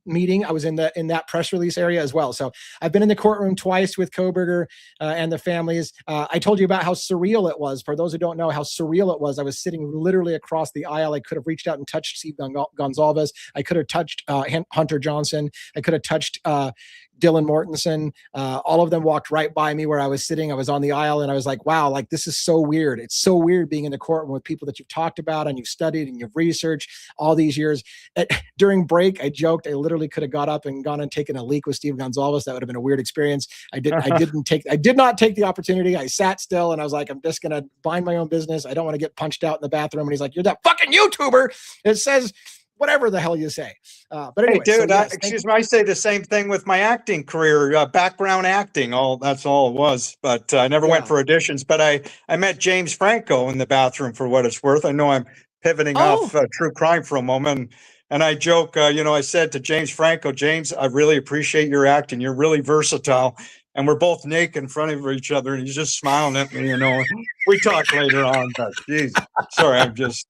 meeting. I was in that press release area as well. So I've been in the courtroom twice with Koberger and the families. I told you about how surreal it was. For those who don't know how surreal it was, I was sitting literally across the aisle. I could have reached out and touched Steve Gonzalez. I could have touched Hunter Johnson. I could have touched Dylan Mortensen. All of them walked right by me where I was sitting. I was on the aisle, and I was like, wow, like this is so weird. It's so weird being in the courtroom with people that you've talked about and you've studied and you've researched all these years. During break, I joked I literally could have got up and gone and taken a leak with Steve Gonzalez. That would have been a weird experience. I did not take the opportunity. I sat still, and I was like, I'm just gonna mind my own business. I don't want to get punched out in the bathroom. And he's like, you're that fucking YouTuber. It says whatever the hell you say. But anyway, hey, dude, excuse me. I say the same thing with my acting career, background acting. That's all it was. But I never went for auditions. But I met James Franco in the bathroom, for what it's worth. I know I'm pivoting off true crime for a moment. And I joke, I said to James Franco, James, I really appreciate your acting. You're really versatile. And we're both naked in front of each other, and he's just smiling at me. We talk later on. But geez, sorry, I'm just.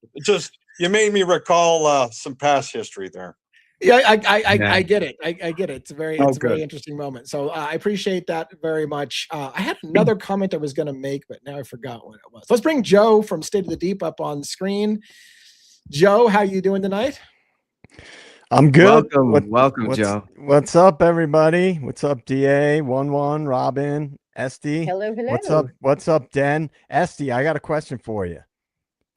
You made me recall some past history there. Yeah, I get it. I get it. It's a very interesting moment. So I appreciate that very much. I had another comment I was going to make, but now I forgot what it was. Let's bring Joe from State of the Deep up on screen. Joe, how you doing tonight? I'm good. Welcome, Joe. What's up, everybody? What's up, DA, 11, Robin, Esty? Hello. What's up, Den? Esty, I got a question for you.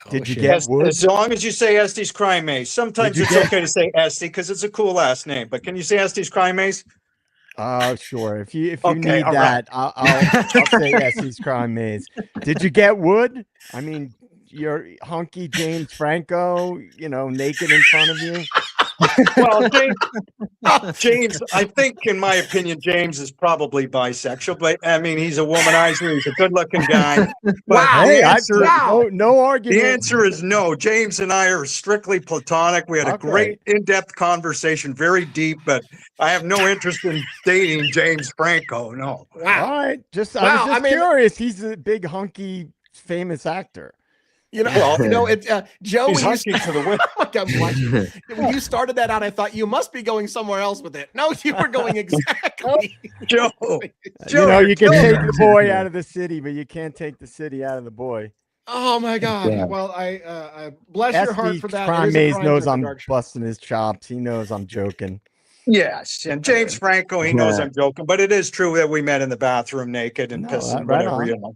Did you get Wood? As long as you say Estes Crime Maze. Sometimes it's okay to say Esty because it's a cool last name. But can you say Estes Crime Maze? Sure. If you need that, right. I'll say Estes Crime Maze. Did you get Wood? I mean, you're hunky James Franco, naked in front of you. Well, James, I think, in my opinion, James is probably bisexual, but I mean, he's a womanizer. He's a good-looking guy. Wow! Hey, no argument. The answer is no. James and I are strictly platonic. We had a great, in-depth conversation, very deep, but I have no interest in dating James Franco. No. Wow! All right, I was curious. He's a big, hunky, famous actor. Joe, he's hunking to the wind. When you started that out, I thought you must be going somewhere else with it. No, you were going exactly. Joe, you can take the boy out of the city, but you can't take the city out of the boy. Oh my God! Yeah. Well, I bless your heart for that. Crime Maze knows I'm busting his chops. He knows I'm joking. Yes, and James Franco, he knows I'm joking, but it is true that we met in the bathroom naked and pissing whatever.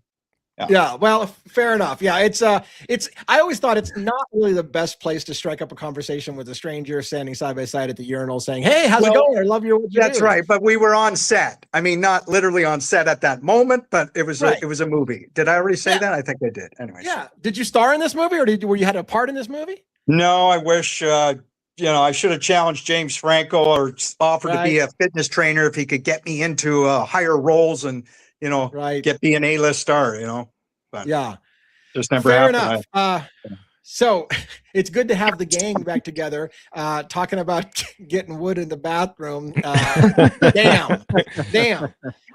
Yeah, well, fair enough. Yeah, it's I always thought it's not really the best place to strike up a conversation with a stranger standing side by side at the urinal saying, "Hey, how's it going? I love your." That's right, but we were on set. I mean, not literally on set at that moment, but it was a movie. Did I already say that? I think I did. Anyway. Yeah. Did you star in this movie, or were you had a part in this movie? No, I wish. I should have challenged James Franco or offered to be Right. a fitness trainer if he could get me into higher roles and, Right. get me an A-list star, but Yeah. just never Fair happened. enough. So it's good to have the gang back together, talking about getting wood in the bathroom. Damn.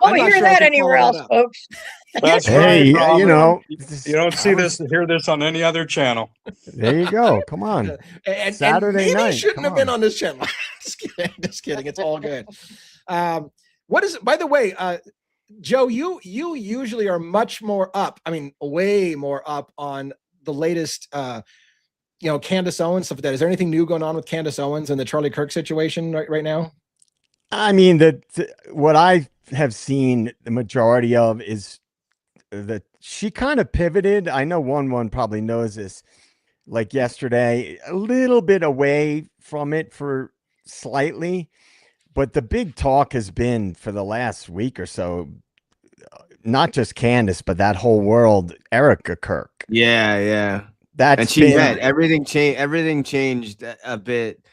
Oh, I'm not hear sure I that could anywhere follow else, that up. That's Hey, right, you Robert. know, You don't see hear this on any other channel. there you go. Come on. And Saturday maybe night. shouldn't Come have been on. on this channel. Just kidding. It's all good. What is it? By the way, Joe, you usually are much more up. I mean, way more up on the latest, Candace Owens stuff like that. Is there anything new going on with Candace Owens and the Charlie Kirk situation right now? I mean, what I have seen the majority of is that she kind of pivoted. I know one probably knows this. Like yesterday, a little bit away from it for slightly, but the big talk has been for the last week or so, not just Candace, but that whole world, Erica Kirk. Yeah. That's and she been had everything changed a bit.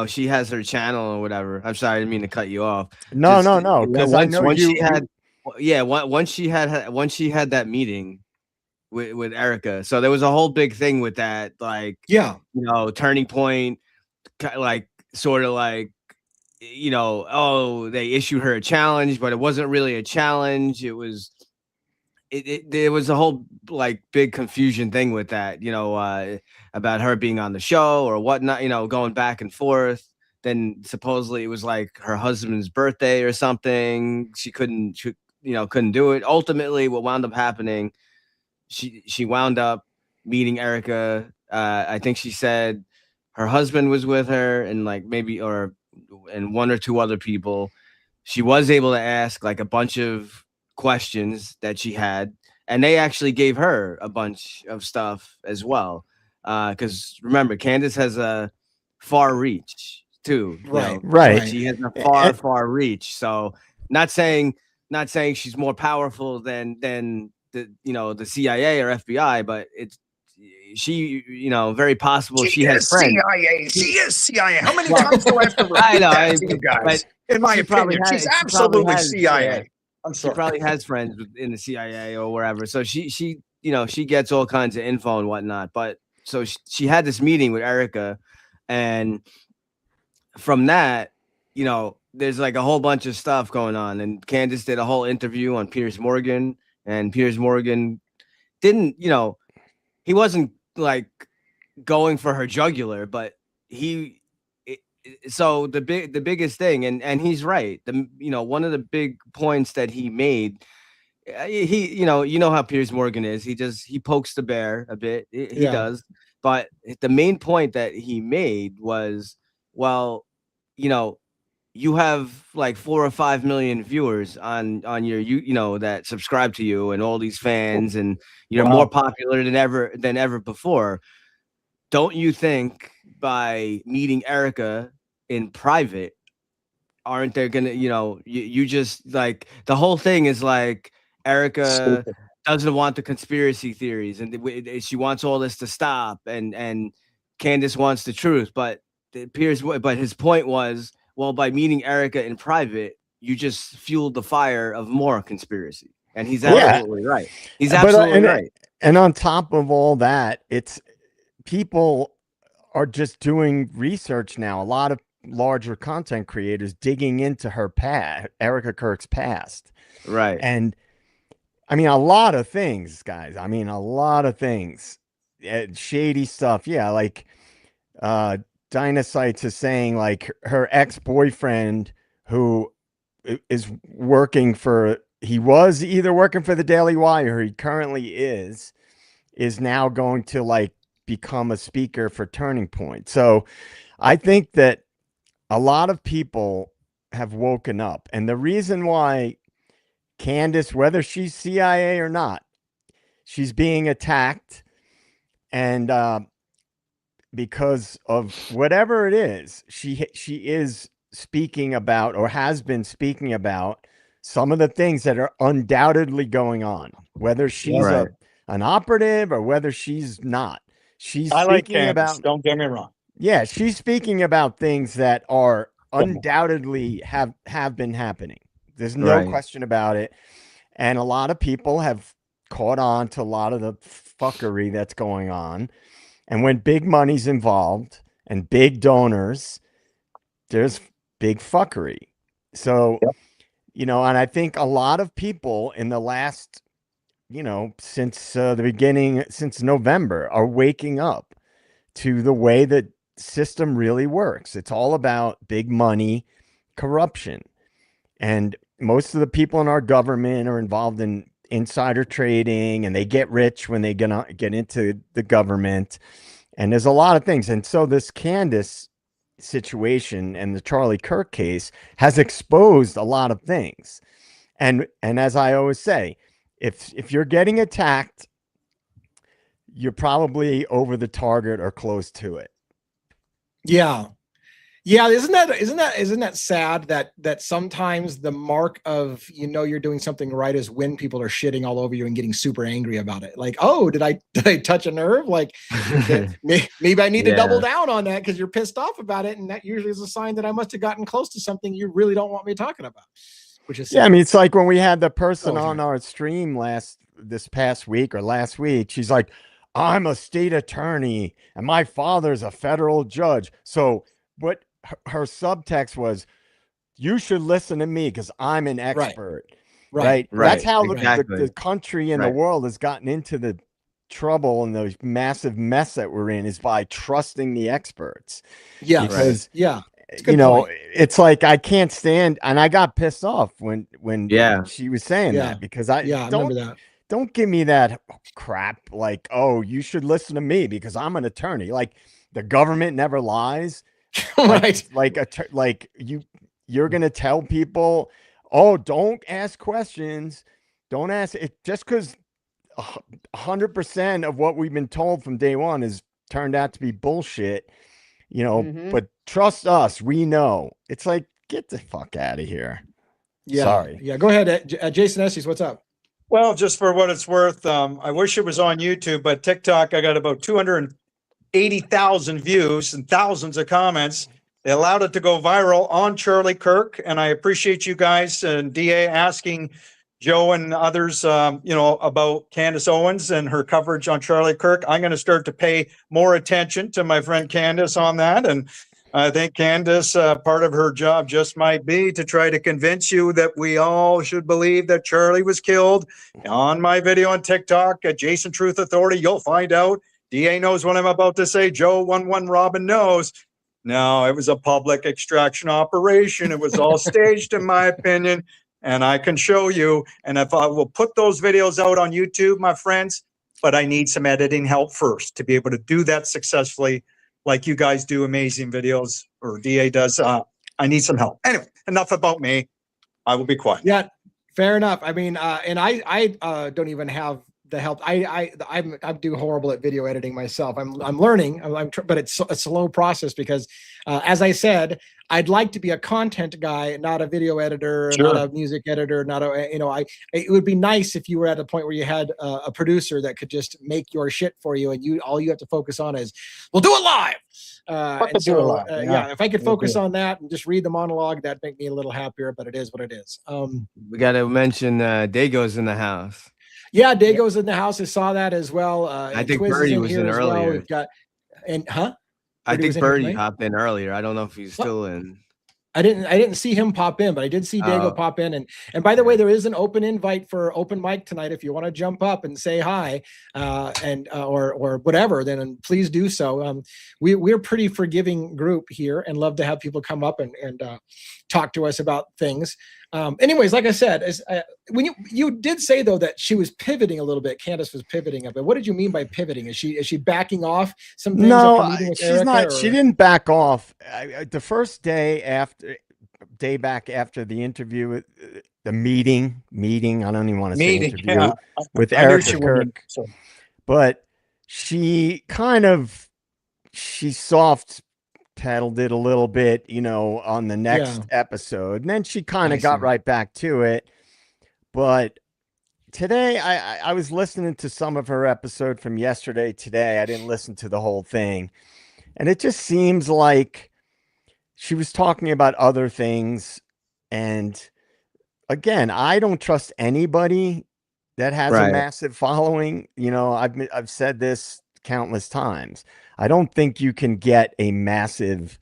She has her channel or whatever. I'm sorry, I didn't mean to cut you off. no, because I know once you. once she had that meeting with Erica, so there was a whole big thing with that, like turning point, like sort of like they issued her a challenge, but it wasn't really a challenge. It was. There was a whole like big confusion thing with that, about her being on the show or whatnot, going back and forth. Then supposedly it was like her husband's birthday or something. She couldn't do it. Ultimately, what wound up happening, she wound up meeting Erica. I think she said her husband was with her and like and one or two other people. She was able to ask like a bunch of questions that she had, and they actually gave her a bunch of stuff as well, because remember, Candace has a far reach too. Right. She has a far reach. So not saying she's more powerful than the CIA or FBI, but very possible she has friends. CIA. She is CIA. How many times do I have to repeat that to you guys? In my opinion, she's absolutely CIA. I'm sorry. She probably has friends in the CIA or wherever. So she gets all kinds of info and whatnot. But so she had this meeting with Erica, and from that, there's like a whole bunch of stuff going on. And Candace did a whole interview on Piers Morgan, and Piers Morgan didn't, he wasn't like going for her jugular, but so the biggest thing, and he's right. One of the big points that he made, he how Piers Morgan is. He pokes the bear a bit. He does. But the main point that he made was, well, you have like 4 or 5 million viewers on your that subscribe to you and all these fans, and you're more popular than ever before. Don't you think by meeting Erica in private, aren't there gonna, you just like, the whole thing is like Erica doesn't want the conspiracy theories, and she wants all this to stop, and Candace wants the truth, but his point was, well, by meeting Erica in private, you just fueled the fire of more conspiracy. And he's absolutely right. He's absolutely right. And on top of all that, it's people are just doing research now. A lot of larger content creators digging into her past, Erica Kirk's past. Right. And I mean, a lot of things, guys. I mean, a lot of things. Shady stuff. Yeah, like Dynasites is saying, like, her ex-boyfriend, who is working for, he was either working for the Daily Wire, or he currently is now going to like become a speaker for Turning Point. So I think that a lot of people have woken up, and the reason why Candace, whether she's CIA or not, she's being attacked, and because of whatever it is, she is speaking about, or has been speaking about, some of the things that are undoubtedly going on, whether she's an operative or whether she's not. She's I like speaking Candace, about. don't get me wrong. Yeah, she's speaking about things that are undoubtedly have been happening. There's no Right. question about it. And a lot of people have caught on to a lot of the fuckery that's going on. And when big money's involved and big donors, there's big fuckery. So, and I think a lot of people in the last, since the beginning, since November, are waking up to the way that system really works. It's all about big money, corruption. And most of the people in our government are involved in insider trading, and they get rich when they get into the government. And there's a lot of things. And so this Candace situation and the Charlie Kirk case has exposed a lot of things. And as I always say, if you're getting attacked, you're probably over the target or close to it. Yeah. Yeah, isn't that sad that sometimes the mark of you're doing something right is when people are shitting all over you and getting super angry about it. Like, oh, did I touch a nerve? Like, maybe I need to double down on that because you're pissed off about it, and that usually is a sign that I must have gotten close to something you really don't want me talking about. Which is I mean, it's like when we had the person on our stream this past week or last week. She's like, I'm a state attorney and my father's a federal judge. So what her subtext was, you should listen to me because I'm an expert. Right. That's how the country and the world has gotten into the trouble and the massive mess that we're in, is by trusting the experts. Yeah. Because yeah. It's like I can't stand, and I got pissed off when she was saying that, because I remember that. Don't give me that crap like, oh, you should listen to me because I'm an attorney. Like, the government never lies. Right. Like you're going to tell people, oh, don't ask questions. Don't ask it, just because 100% of what we've been told from day one has turned out to be bullshit, but trust us, we know. It's like, get the fuck out of here. Yeah. Sorry. Yeah. Go ahead. Jason Estes, what's up? Well, just for what it's worth, I wish it was on YouTube, but TikTok, I got about 280,000 views and thousands of comments. They allowed it to go viral on Charlie Kirk. And I appreciate you guys and DA asking Joe and others, about Candace Owens and her coverage on Charlie Kirk. I'm going to start to pay more attention to my friend Candace on that. And I think Candace, part of her job just might be to try to convince you that we all should believe that Charlie was killed. On my video on TikTok at Jason Truth Authority, you'll find out. DA knows what I'm about to say. Joe 11 Robin knows. No, it was a public extraction operation. It was all staged, in my opinion. And I can show you. And if I will put those videos out on YouTube, my friends, but I need some editing help first to be able to do that successfully. Like you guys do amazing videos, or DA does. I need some help. Anyway, enough about me. I will be quiet. Yeah, fair enough. I mean, and I don't even have the help. I do horrible at video editing myself. I'm learning. But it's a slow process because, as I said, I'd like to be a content guy, not a video editor, not a music editor, not a, it would be nice if you were at a point where you had a producer that could just make your shit for you, and all you have to focus on is, we'll do it live. And so, if I could focus on that and just read the monologue, that'd make me a little happier, but it is what it is. We got to mention Dago's in the house. Yeah, Dago's in the house. I saw that as well. I think Birdie was in earlier. Well. We've got, I think Birdie hopped in earlier. I don't know if he's still in. I didn't see him pop in, but I did see Dago pop in. And by the way, there is an open invite for open mic tonight. If you want to jump up and say hi, or whatever, then please do so. We're a pretty forgiving group here and love to have people come up and talk to us about things. Anyways, like I said, when you did say though that she was pivoting a little bit, Candace was pivoting a bit. What did you mean by pivoting? Is she backing off some things? No, she's not. She didn't back off. The first day back after the interview, the meeting. I don't even want to say interview with Erica Kirk, but she soft pedaled it a little bit, on the next episode, and then she kind of got right back to it. But today I was listening to some of her episode from yesterday. Today I didn't listen to the whole thing, And it just seems like she was talking about other things. And again, I don't trust anybody that has a Right. massive following. You know, I've said this countless times. I don't think you can get a massive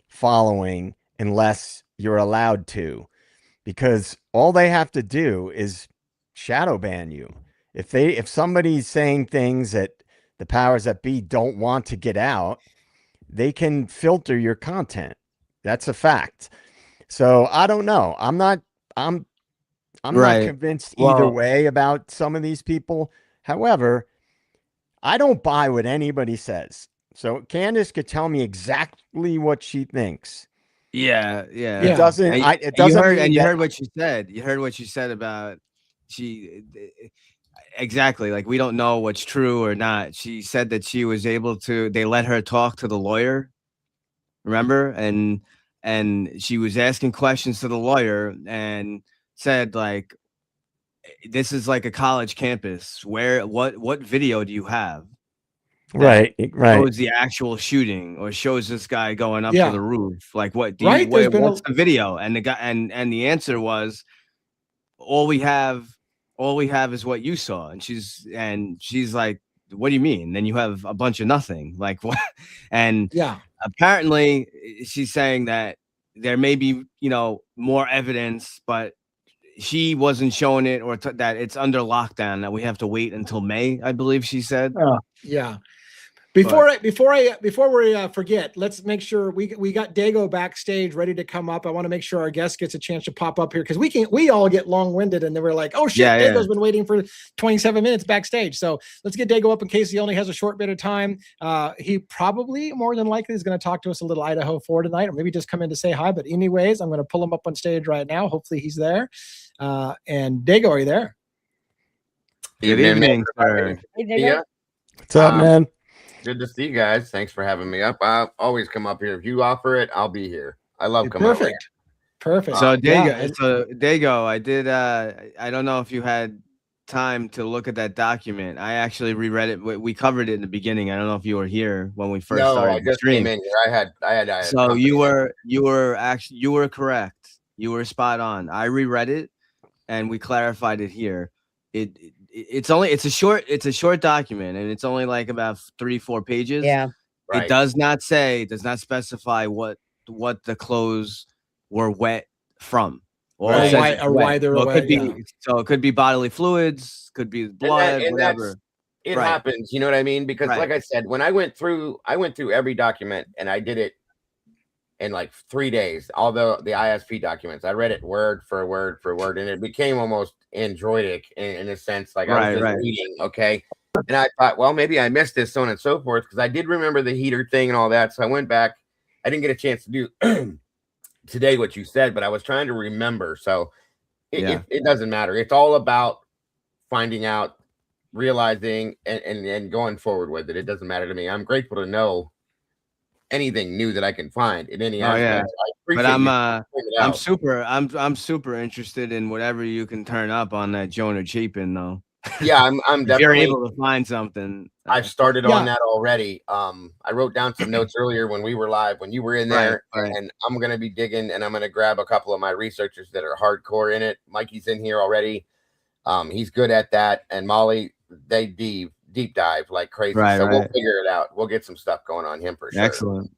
following unless you're allowed to, because all they have to do is shadow ban you. If somebody's saying things that the powers that be don't want to get out, they can filter your content. That's a fact. So I don't know. I'm not Right. convinced either Well, way about some of these people. However, I don't buy what anybody says. So Candace could tell me exactly what she thinks. yeah. It Yeah. doesn't. And, It and doesn't mean you that. heard what you said. You heard what you said about she exactly, like we don't know what's true or not. She said that she was able to. They let her talk to the lawyer. Remember, and she was asking questions to the lawyer and said like, "This is like a college campus. What video do you have?" That Right. shows the actual shooting or shows this guy going up to Yeah. the roof. Like, what do Right, there's been what's the video? And the guy and the answer was, all we have is what you saw. And she's like, what do you mean? Then you have a bunch of nothing. Like, what? And Yeah. apparently she's saying that there may be, more evidence, but she wasn't showing it, or that it's under lockdown, that we have to wait until May, I believe she said. Yeah. But Before we forget, let's make sure we got Dago backstage ready to come up. I want to make sure our guest gets a chance to pop up here, because we all get long-winded and then we're like, oh shit, Yeah, Dago's yeah. been waiting for 27 minutes backstage. So let's get Dago up in case he only has a short bit of time. He probably more than likely is going to talk to us a little Idaho 4 tonight, or maybe just come in to say hi. But anyways, I'm going to pull him up on stage right now. Hopefully he's there. And Dago, are you there? Good evening, sir. Hey, Dago. Yeah, What's up, man? good to see you guys. Thanks for having me up. I always come up here. If you offer it, I'll be here. I love coming up here. Perfect. So Yeah. Dago, I did. I don't know if you had time to look at that document. I actually reread it. We covered it in the beginning. I don't know if you were here when we first No, started I the just stream. came in here. I had So company. you were correct. You were spot on. I reread it and we clarified it here. It's a short document, and it's only like about 3-4 pages. Yeah. Right. It does not specify what the clothes were wet from. Or Right. it says Why- it's or wet. why they were Well, it could wet, be, yeah. so it could be bodily fluids, could be blood, and whatever. it Right. happens. You know what I mean? Because Right. like I said, when I went through every document, and I did it in like 3 days. Although the ISP documents, I read it word for word for word, and it became almost androidic in a sense. Like I was just Right. reading, okay. And I thought, well, maybe I missed this, so on and so forth, because I did remember the heater thing and all that. So I went back. I didn't get a chance to do today what you said, but I was trying to remember. So it doesn't matter. It's all about finding out, realizing, and going forward with it. It doesn't matter to me. I'm grateful to know anything new that I can find in any aspect. Yeah. I But appreciate you pointing it out. I'm super interested in whatever you can turn up on that Jonah Chapin though. Yeah, I'm If you're definitely able to find something. I've started Yeah. on that already. I wrote down some notes earlier when we were live, when you were in there, Right. and I'm gonna be digging, and I'm gonna grab a couple of my researchers that are hardcore in it. Mikey's in here already. He's good at that, and Molly, they deep dive like crazy. Right, So we'll right. figure it out. We'll get some stuff going on him for sure. Excellent.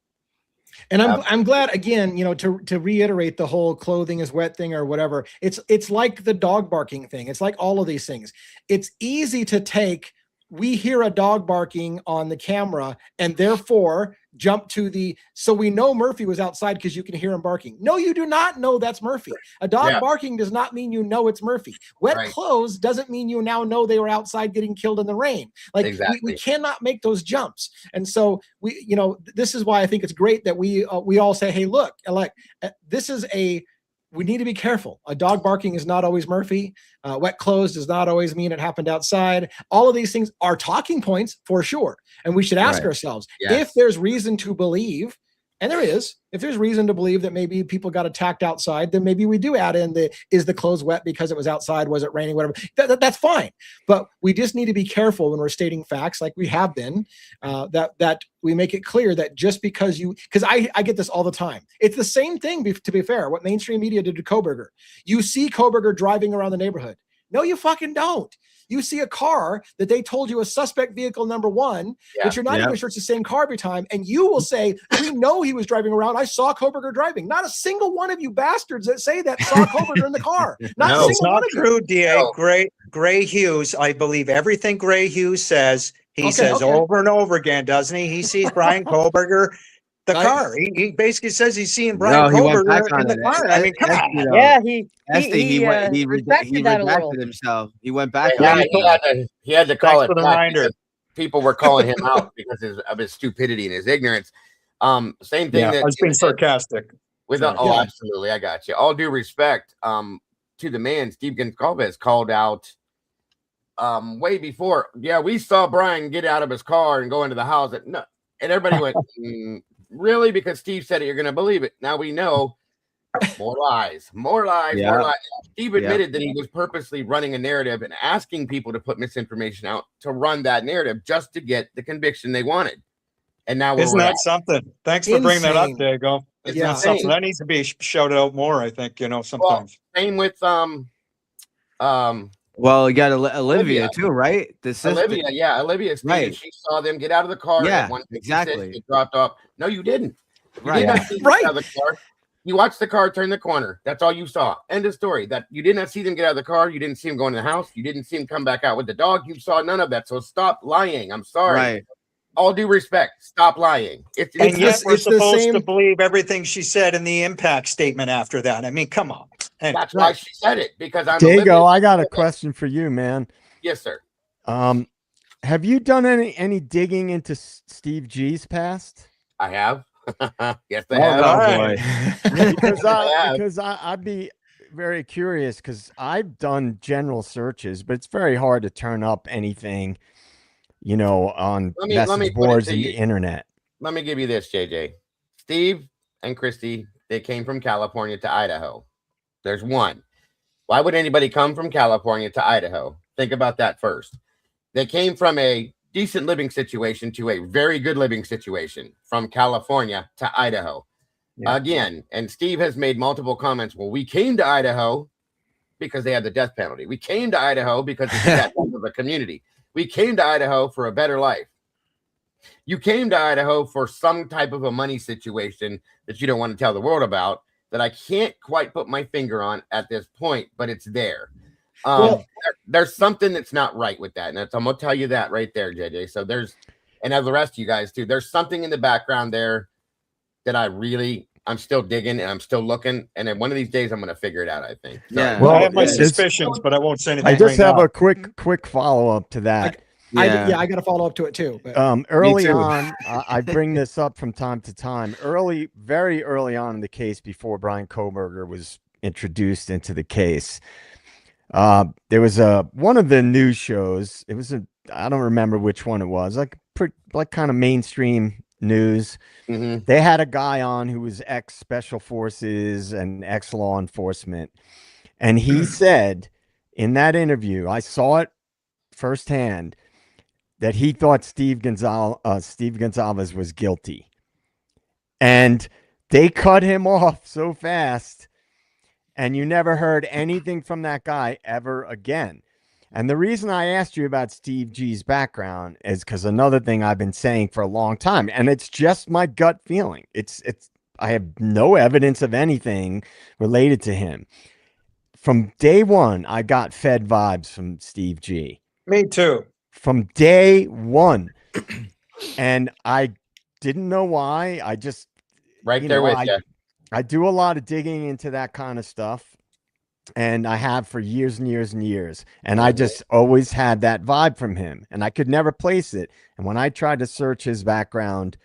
And I'm glad, again, to reiterate the whole clothing is wet thing or whatever. It's like the dog barking thing. It's like all of these things. It's easy to take, we hear a dog barking on the camera and therefore jump to so we know Murphy was outside because you can hear him barking. No, you do not know that's Murphy. A dog barking does not mean you know it's Murphy. Wet clothes doesn't mean you now know they were outside getting killed in the rain. Like Exactly. we cannot make those jumps. And so this is why I think it's great that we all say, hey, look, like we need to be careful. A dog barking is not always Murphy. Wet clothes does not always mean it happened outside. All of these things are talking points for sure. And we should ask ourselves, if there's reason to believe And there is, if there's reason to believe that maybe people got attacked outside, then maybe we do add in is the clothes wet because it was outside? Was it raining? Whatever. That's fine. But we just need to be careful when we're stating facts like we have been, that we make it clear that just because I get this all the time. It's the same thing, to be fair, what mainstream media did to Kohberger. You see Kohberger driving around the neighborhood. No, you fucking don't. You see a car that they told you is suspect vehicle number 1, but you're not even sure it's the same car every time. And you will say, we know he was driving around. I saw Kohberger driving. Not a single one of you bastards that say that saw Kohberger in the car. Not a single it's one not of you. true, DA. Gray Hughes, I believe everything Gray Hughes says. He says over and over again, doesn't he? He sees Brian Kohberger. The car. He basically says he's seeing Brian Kohberger in the car. I mean, come on. Yeah, he redacted himself. He went back. Yeah, he had to call Thanks it for the back reminder. because people were calling him out because of his stupidity and his ignorance. Same thing. I was being sarcastic. Absolutely, I got you. All due respect, to the man, Steve Gonsalves called out way before. Yeah, we saw Brian get out of his car and go into the house. And everybody went, really? Because Steve said it, you're going to believe it. Now we know. More lies. Steve admitted that he was purposely running a narrative and asking people to put misinformation out to run that narrative just to get the conviction they wanted. And now isn't that something? Thanks for bringing that up, Dago. Isn't that something that needs to be shouted out more? I think sometimes. Well, same with Well, you got Olivia too, right? Olivia stated right. She saw them get out of the car. Yeah, and exactly. It dropped off. No, you didn't. You right. did not see them get out of the car. You watched the car turn the corner. That's all you saw. End of story. That you did not see them get out of the car. You didn't see them go in the house. You didn't see them come back out with the dog. You saw none of that. So stop lying. I'm sorry. Right. All due respect, stop lying. And yet we're supposed to believe everything she said in the impact statement after that. I mean, come on. Anyway. That's why she said it, because I'm Dago, I got a question for you, man. Yes, sir. Have you done any digging into Steve G's past? I have. Yes, I have. Because I'd be very curious, because I've done general searches, but it's very hard to turn up anything, on message boards and the internet. Let me give you this, JJ. Steve and Christy, they came from California to Idaho. There's one. Why would anybody come from California to Idaho? Think about that first. They came from a decent living situation to a very good living situation, from California to Idaho. Yeah. Again, and Steve has made multiple comments. Well, we came to Idaho because they had the death penalty. We came to Idaho because it's that type of a community. We came to Idaho for a better life. You came to Idaho for some type of a money situation that you don't want to tell the world about, that I can't quite put my finger on at this point, but it's there. There's something that's not right with that. And I'm going to tell you that right there, JJ. So and as the rest of you guys too, there's something in the background there that I'm still digging and I'm still looking. And then one of these days I'm going to figure it out, I think. So, yeah. Well, I have my suspicions, but I won't say anything. I just have a quick follow-up to that. I got to follow up to it too. But. Early on, I bring this up from time to time. Very early on in the case, before Brian Kohberger was introduced into the case, there was one of the news shows. It was I don't remember which one it was. Like kind of mainstream news. Mm-hmm. They had a guy on who was ex special forces and ex law enforcement, and he said in that interview, I saw it firsthand, that he thought Steve Gonsalves was guilty. And they cut him off so fast, and you never heard anything from that guy ever again. And the reason I asked you about Steve G's background is because another thing I've been saying for a long time, and it's just my gut feeling. I have no evidence of anything related to him. From day one, I got fed vibes from Steve G. Me too. From day one. And I didn't know why. I just with you. I do a lot of digging into that kind of stuff, and I have for years and years and years. And I just always had that vibe from him, and I could never place it. And when I tried to search his background,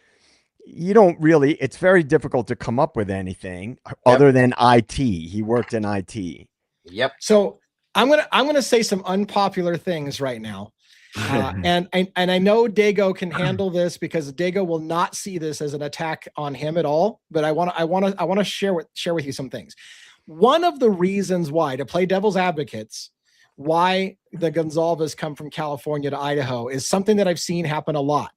it's very difficult to come up with anything other than IT. He worked in IT. Yep. So I'm gonna say some unpopular things right now. And I know Dago can handle this because Dago will not see this as an attack on him at all. But I want to share with you some things. One of the reasons why, to play devil's advocates, why the Gonzalez come from California to Idaho is something that I've seen happen a lot.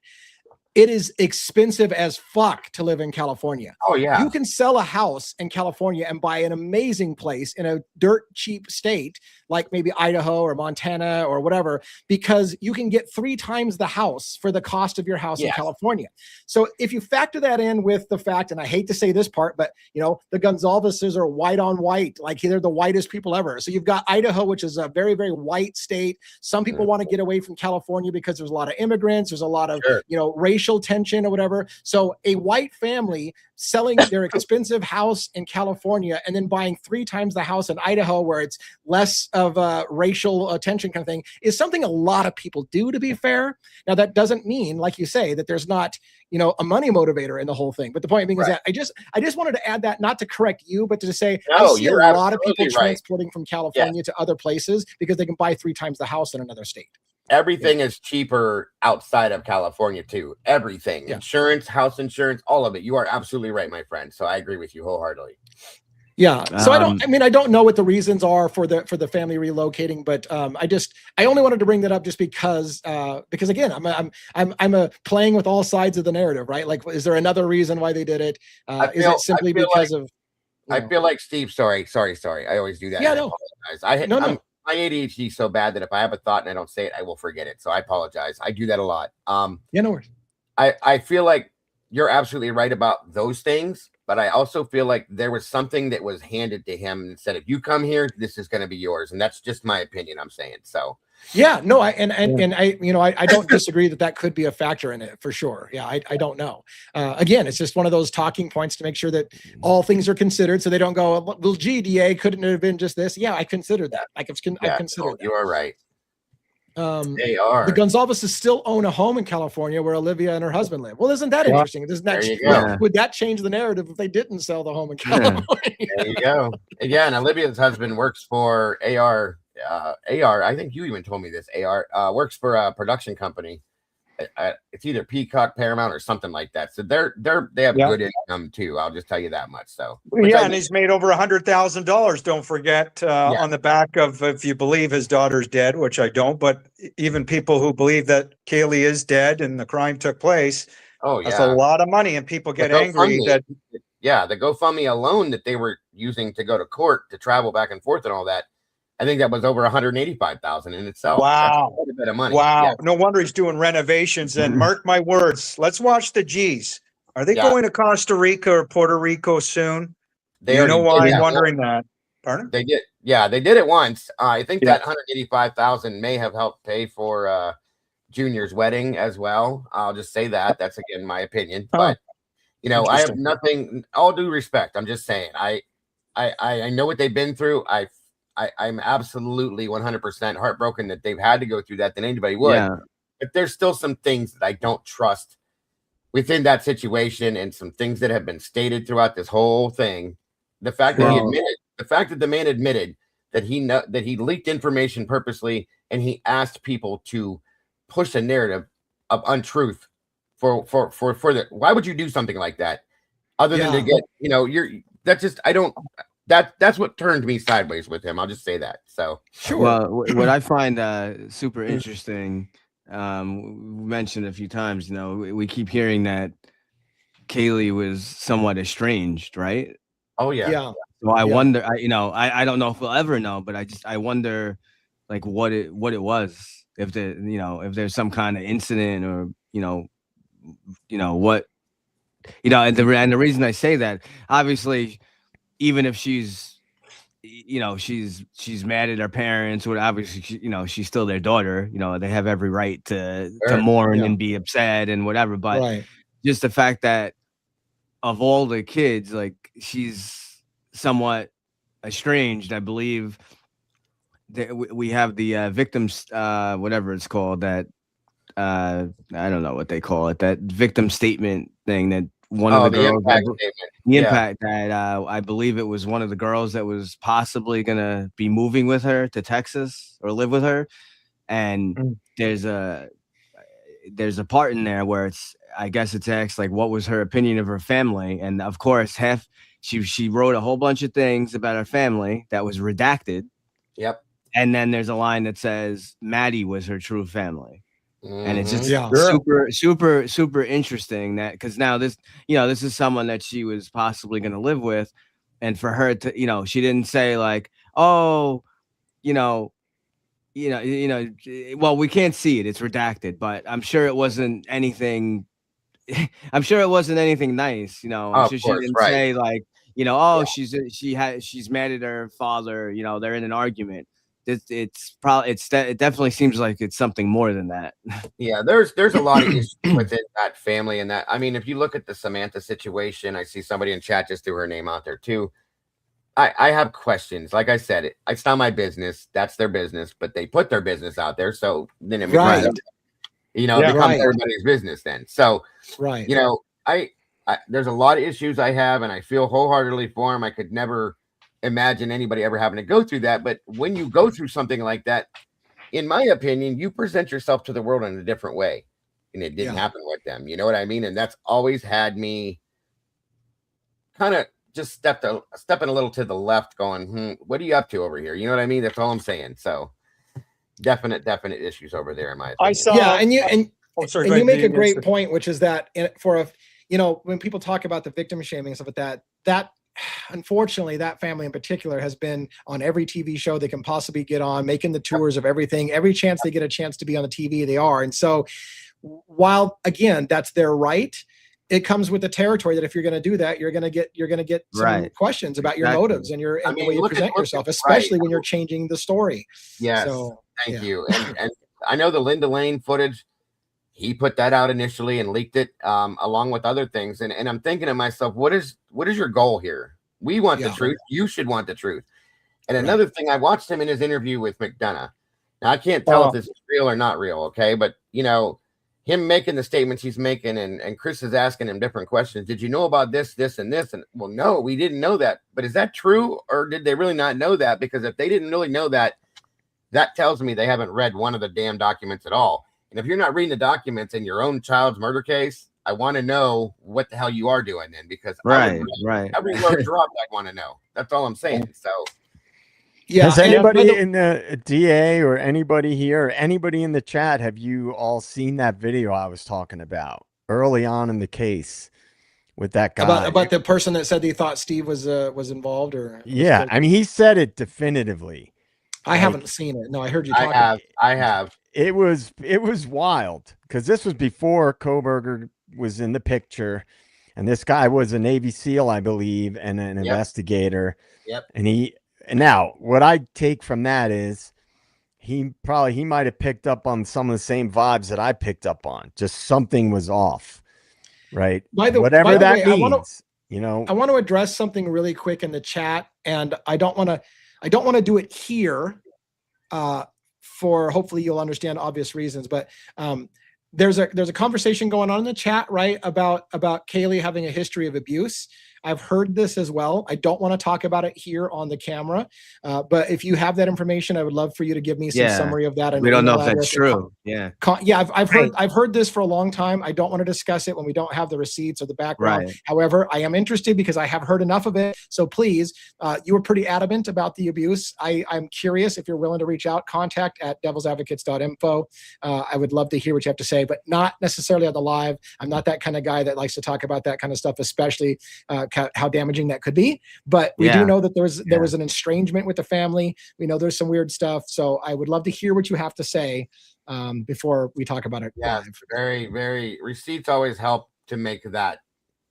It is expensive as fuck to live in California. Oh yeah. You can sell a house in California and buy an amazing place in a dirt cheap state like maybe Idaho or Montana or whatever, because you can get 3 times the house for the cost of your house in California. So if you factor that in with the fact, and I hate to say this part, but you know, the Gonzalez's are white on white, like they're the whitest people ever. So you've got Idaho, which is a very, very white state. Some people want to get away from California because there's a lot of immigrants. There's a lot of, you know, racial tension or whatever. So a white family selling their expensive house in California and then buying 3 times the house in Idaho, where it's less of a racial tension kind of thing, is something a lot of people do, to be fair. Now, that doesn't mean, like you say, that there's not, you know, a money motivator in the whole thing. But the point being is that I just wanted to add that, not to correct you, but to say, I see a lot of people transporting from California to other places because they can buy 3 times the house in another state. Everything is cheaper outside of California too. Everything, insurance, house insurance, all of it. You are absolutely right, my friend. So I agree with you wholeheartedly. Yeah. So I don't know what the reasons are for the family relocating, but I only wanted to bring that up just because again, I'm playing with all sides of the narrative, right? Like, is there another reason why they did it? Is it simply because of? I feel like Steve. Sorry. I always do that. Yeah, no. No. My ADHD is so bad that if I have a thought and I don't say it, I will forget it. So I apologize. I do that a lot. Yeah, no worries. I feel like you're absolutely right about those things, but I also feel like there was something that was handed to him and said, if you come here, this is going to be yours. And that's just my opinion. I'm saying. So yeah, no, I don't disagree that could be a factor in it for sure. Yeah, I don't know. Again, it's just one of those talking points to make sure that all things are considered, so they don't go, well, gee, DA, couldn't it have been just this? Yeah, I considered that. I've considered that. You are right. They are. The Gonzalez's still own a home in California where Olivia and her husband live. Well, isn't that interesting? Would that change the narrative if they didn't sell the home in California? There you go. Yeah, and Olivia's husband works for AR. I think you even told me this. AR works for a production company. It's either Peacock, Paramount, or something like that. So they have good income too. I'll just tell you that much. So and he's made over $100,000. Don't forget on the back of, if you believe his daughter's dead, which I don't, but even people who believe that Kaylee is dead and the crime took place. Oh yeah, that's a lot of money, and people get angry that. Yeah, the GoFundMe alone that they were using to go to court to travel back and forth and all that. I think that was over $185,000 in itself. Wow. That's quite a bit of money. Wow. Yeah. No wonder he's doing renovations. And mark my words, let's watch the G's. Are they going to Costa Rica or Puerto Rico soon? You know why I'm wondering that. Pardon? They did. Yeah, they did it once. I think that $185,000 may have helped pay for Junior's wedding as well. I'll just say that. That's, again, my opinion. But, you know, I have nothing, all due respect. I'm just saying, I know what they've been through. I'm absolutely 100% heartbroken that they've had to go through that than anybody would. Yeah. But there's still some things that I don't trust within that situation, and some things that have been stated throughout this whole thing. The fact that the man admitted that he leaked information purposely, and he asked people to push a narrative of untruth for the. Why would you do something like that? Other than to get, that's what turned me sideways with him. I'll just say that. So sure. Well, what I find super interesting, we mentioned a few times, we keep hearing that Kaylee was somewhat estranged, right? Oh yeah. Yeah. So I wonder, I don't know if we'll ever know, but I wonder like what it was, if if there's some kind of incident, or what, and the reason I say that, obviously, even if she's mad at her parents, or obviously, she's still their daughter. They have every right to mourn and be upset and whatever. But just the fact that of all the kids, like, she's somewhat estranged. I believe that we have the victims, whatever it's called, that I don't know what they call it, that victim statement thing that. One of the girls, impact that I believe it was one of the girls that was possibly gonna be moving with her to Texas or live with her. and there's a part in there where I guess it's asked like what was her opinion of her family, and of course she wrote a whole bunch of things about her family that was redacted. Yep. And then there's a line that says Maddie was her true family. And it's just Sure. super interesting that, because now this is someone that she was possibly going to live with, and for her to, she didn't say like, oh, well, we can't see it, it's redacted, but I'm sure it wasn't anything. I'm sure it wasn't anything nice, I'm sure she didn't say like, oh, she's mad at her father, they're in an argument. It definitely seems like it's something more than that. Yeah, there's a lot of issues within that family, and that, I mean, if you look at the Samantha situation, I see somebody in chat just threw her name out there too. I have questions. Like I said, it's not my business. That's their business, but they put their business out there, so then it becomes, it becomes everybody's business then. So, I there's a lot of issues I have, and I feel wholeheartedly for them. I could never imagine anybody ever having to go through that, but when you go through something like that, in my opinion, you present yourself to the world in a different way, and it didn't happen with them. You know what I mean? And that's always had me kind of just stepping a little to the left, going, what are you up to over here? You know what I mean? That's all I'm saying. So definite issues over there in my opinion. I saw, and you make a great point, which is that when people talk about the victim shaming and stuff like that unfortunately, that family in particular has been on every TV show they can possibly get on, making the tours of everything. Every chance they get a chance to be on the TV, they are. And so while, again, that's their right, it comes with the territory that if you're going to do that, you're going to get some questions about your motives and the way you present yourself, especially when you're changing the story. Yes. So, thank you. And I know the Linda Lane footage, he put that out initially and leaked it along with other things. And I'm thinking to myself, what is your goal here? We want the truth. You should want the truth. And another thing, I watched him in his interview with McDonough. Now, I can't tell if this is real or not real, okay? But, him making the statements he's making, and Chris is asking him different questions. Did you know about this, this, and this? And, well, no, we didn't know that. But is that true, or did they really not know that? Because if they didn't really know that, that tells me they haven't read one of the damn documents at all. And if you're not reading the documents in your own child's murder case, I want to know what the hell you are doing then, because every word dropped, I want to know. That's all I'm saying. So, has anybody in the DA or anybody here or anybody in the chat, have you all seen that video I was talking about early on in the case with that guy? About the person that said he thought Steve was involved, or I mean, he said it definitively. I haven't seen it. No, I heard you talking. I have. It was wild, because this was before Koberger was in the picture, and this guy was a Navy SEAL, I believe, and an investigator. Yep. And now what I take from that is he might have picked up on some of the same vibes that I picked up on. Just something was off, right? Whatever that means. I want to address something really quick in the chat, and I don't want to do it here. For hopefully you'll understand obvious reasons, but there's a conversation going on in the chat, right, about Kaylee having a history of abuse. I've heard this as well. I don't want to talk about it here on the camera, but if you have that information, I would love for you to give me some summary of that. And we don't know if that's true. I've heard this for a long time. I don't want to discuss it when we don't have the receipts or the background. Right. However, I am interested because I have heard enough of it. So please, you were pretty adamant about the abuse. I'm curious if you're willing to reach out, contact at devilsadvocates.info. I would love to hear what you have to say, but not necessarily on the live. I'm not that kind of guy that likes to talk about that kind of stuff, especially how damaging that could be. But we do know that there was an estrangement with the family. We know there's some weird stuff. So I would love to hear what you have to say before we talk about it. Yeah, very, very. Receipts always help to make that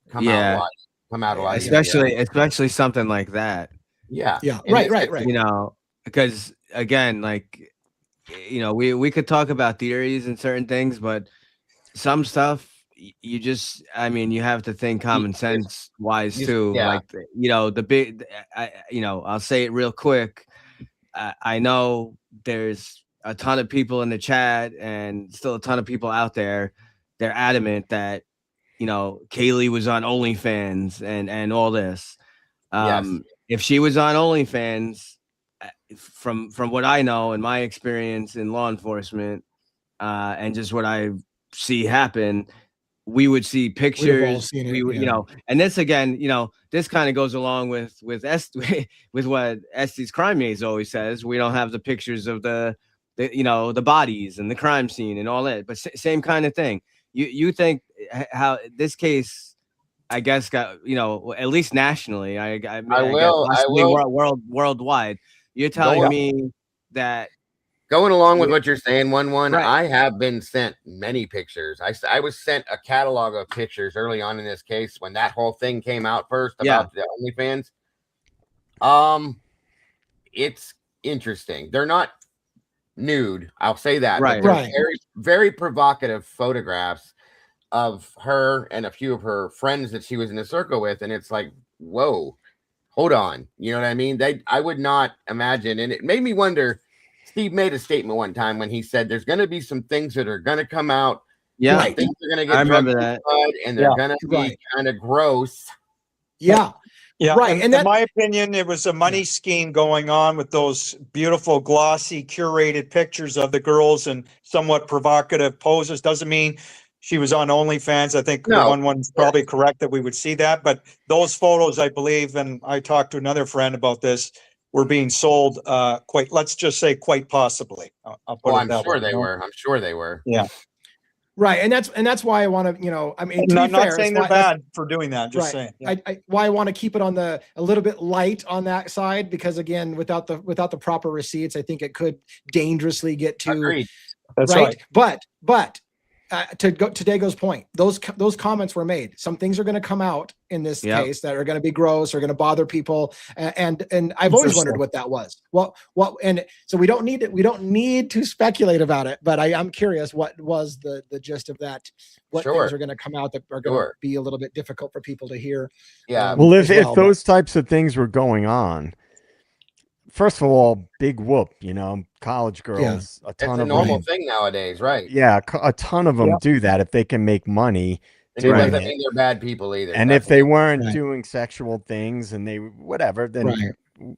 come out a lot. Especially something like that. Yeah. Right. Because again, like, we could talk about theories and certain things, but some stuff you have to think common sense wise too. Like, I'll say it real quick. I know there's a ton of people in the chat and still a ton of people out there. They're adamant that, Kaylee was on OnlyFans and all this. If she was on OnlyFans, from what I know and my experience in law enforcement, and just what I see happen, we would see pictures. seen it, We would, yeah. and this again, this kind of goes along with with what Estes crime maze always says. We don't have the pictures of the bodies and the crime scene and all that, but same kind of thing. You think how this case, I guess, got at least nationally. I guess possibly worldwide. You're telling me that. Going along with what you're saying, Right. I have been sent many pictures. I was sent a catalog of pictures early on in this case when that whole thing came out first about the OnlyFans. It's interesting. They're not nude, I'll say that. Right. But they're very, very provocative photographs of her and a few of her friends that she was in a circle with, and it's like, whoa, hold on. You know what I mean? I would not imagine, and it made me wonder. Steve made a statement one time when he said there's going to be some things that are going to come out. Yeah, things are going to get. I remember that, and they're going to be kind of gross. Yeah, right. And in my opinion, it was a money scheme going on with those beautiful, glossy, curated pictures of the girls and somewhat provocative poses. Doesn't mean she was on OnlyFans. I think one's probably correct that we would see that, but those photos, I believe, and I talked to another friend about this, were being sold let's just say quite possibly. I'll put it that way. I'm sure they were. Yeah. Right. And that's why I want to, I mean, I'm not saying they're bad for doing that. Just saying. Yeah. Why I want to keep it on a little bit light on that side, because again, without the proper receipts, I think it could dangerously get to. Agreed. That's right. But to Dago's point, those comments were made. Some things are going to come out in this case that are going to be gross, or going to bother people, and I've always wondered what that was. And so we don't need to speculate about it. But I'm curious, what was the gist of that? What things are going to come out that are going to be a little bit difficult for people to hear? Yeah. Well, if those types of things were going on, first of all, big whoop, college girls, a ton of them. It's a normal thing nowadays, right? Yeah, a ton of them do that if they can make money. It doesn't mean they're bad people either. And if they weren't doing sexual things and they whatever, then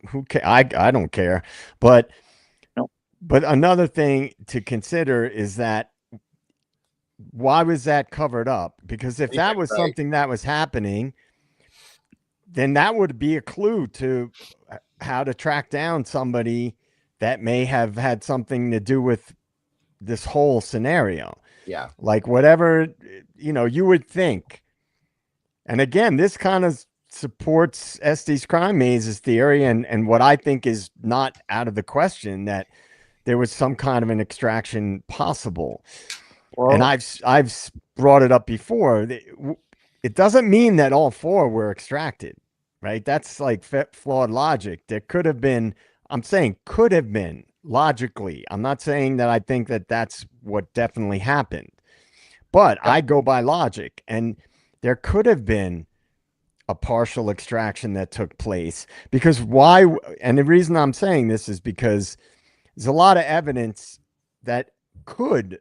who cares? I don't care. But another thing to consider is that why was that covered up? Because if that was something that was happening, then that would be a clue to how to track down somebody that may have had something to do with this whole scenario. Yeah. Like whatever, you would think. And again, this kind of supports Estes crime maze's theory and what I think is not out of the question, that there was some kind of an extraction possible. Well, and I've brought it up before. It doesn't mean that all four were extracted, right? That's like flawed logic. There could have been, I'm saying could have been logically. I'm not saying that I think that that's what definitely happened, but I go by logic, and there could have been a partial extraction that took place. Because why? And the reason I'm saying this is because there's a lot of evidence that could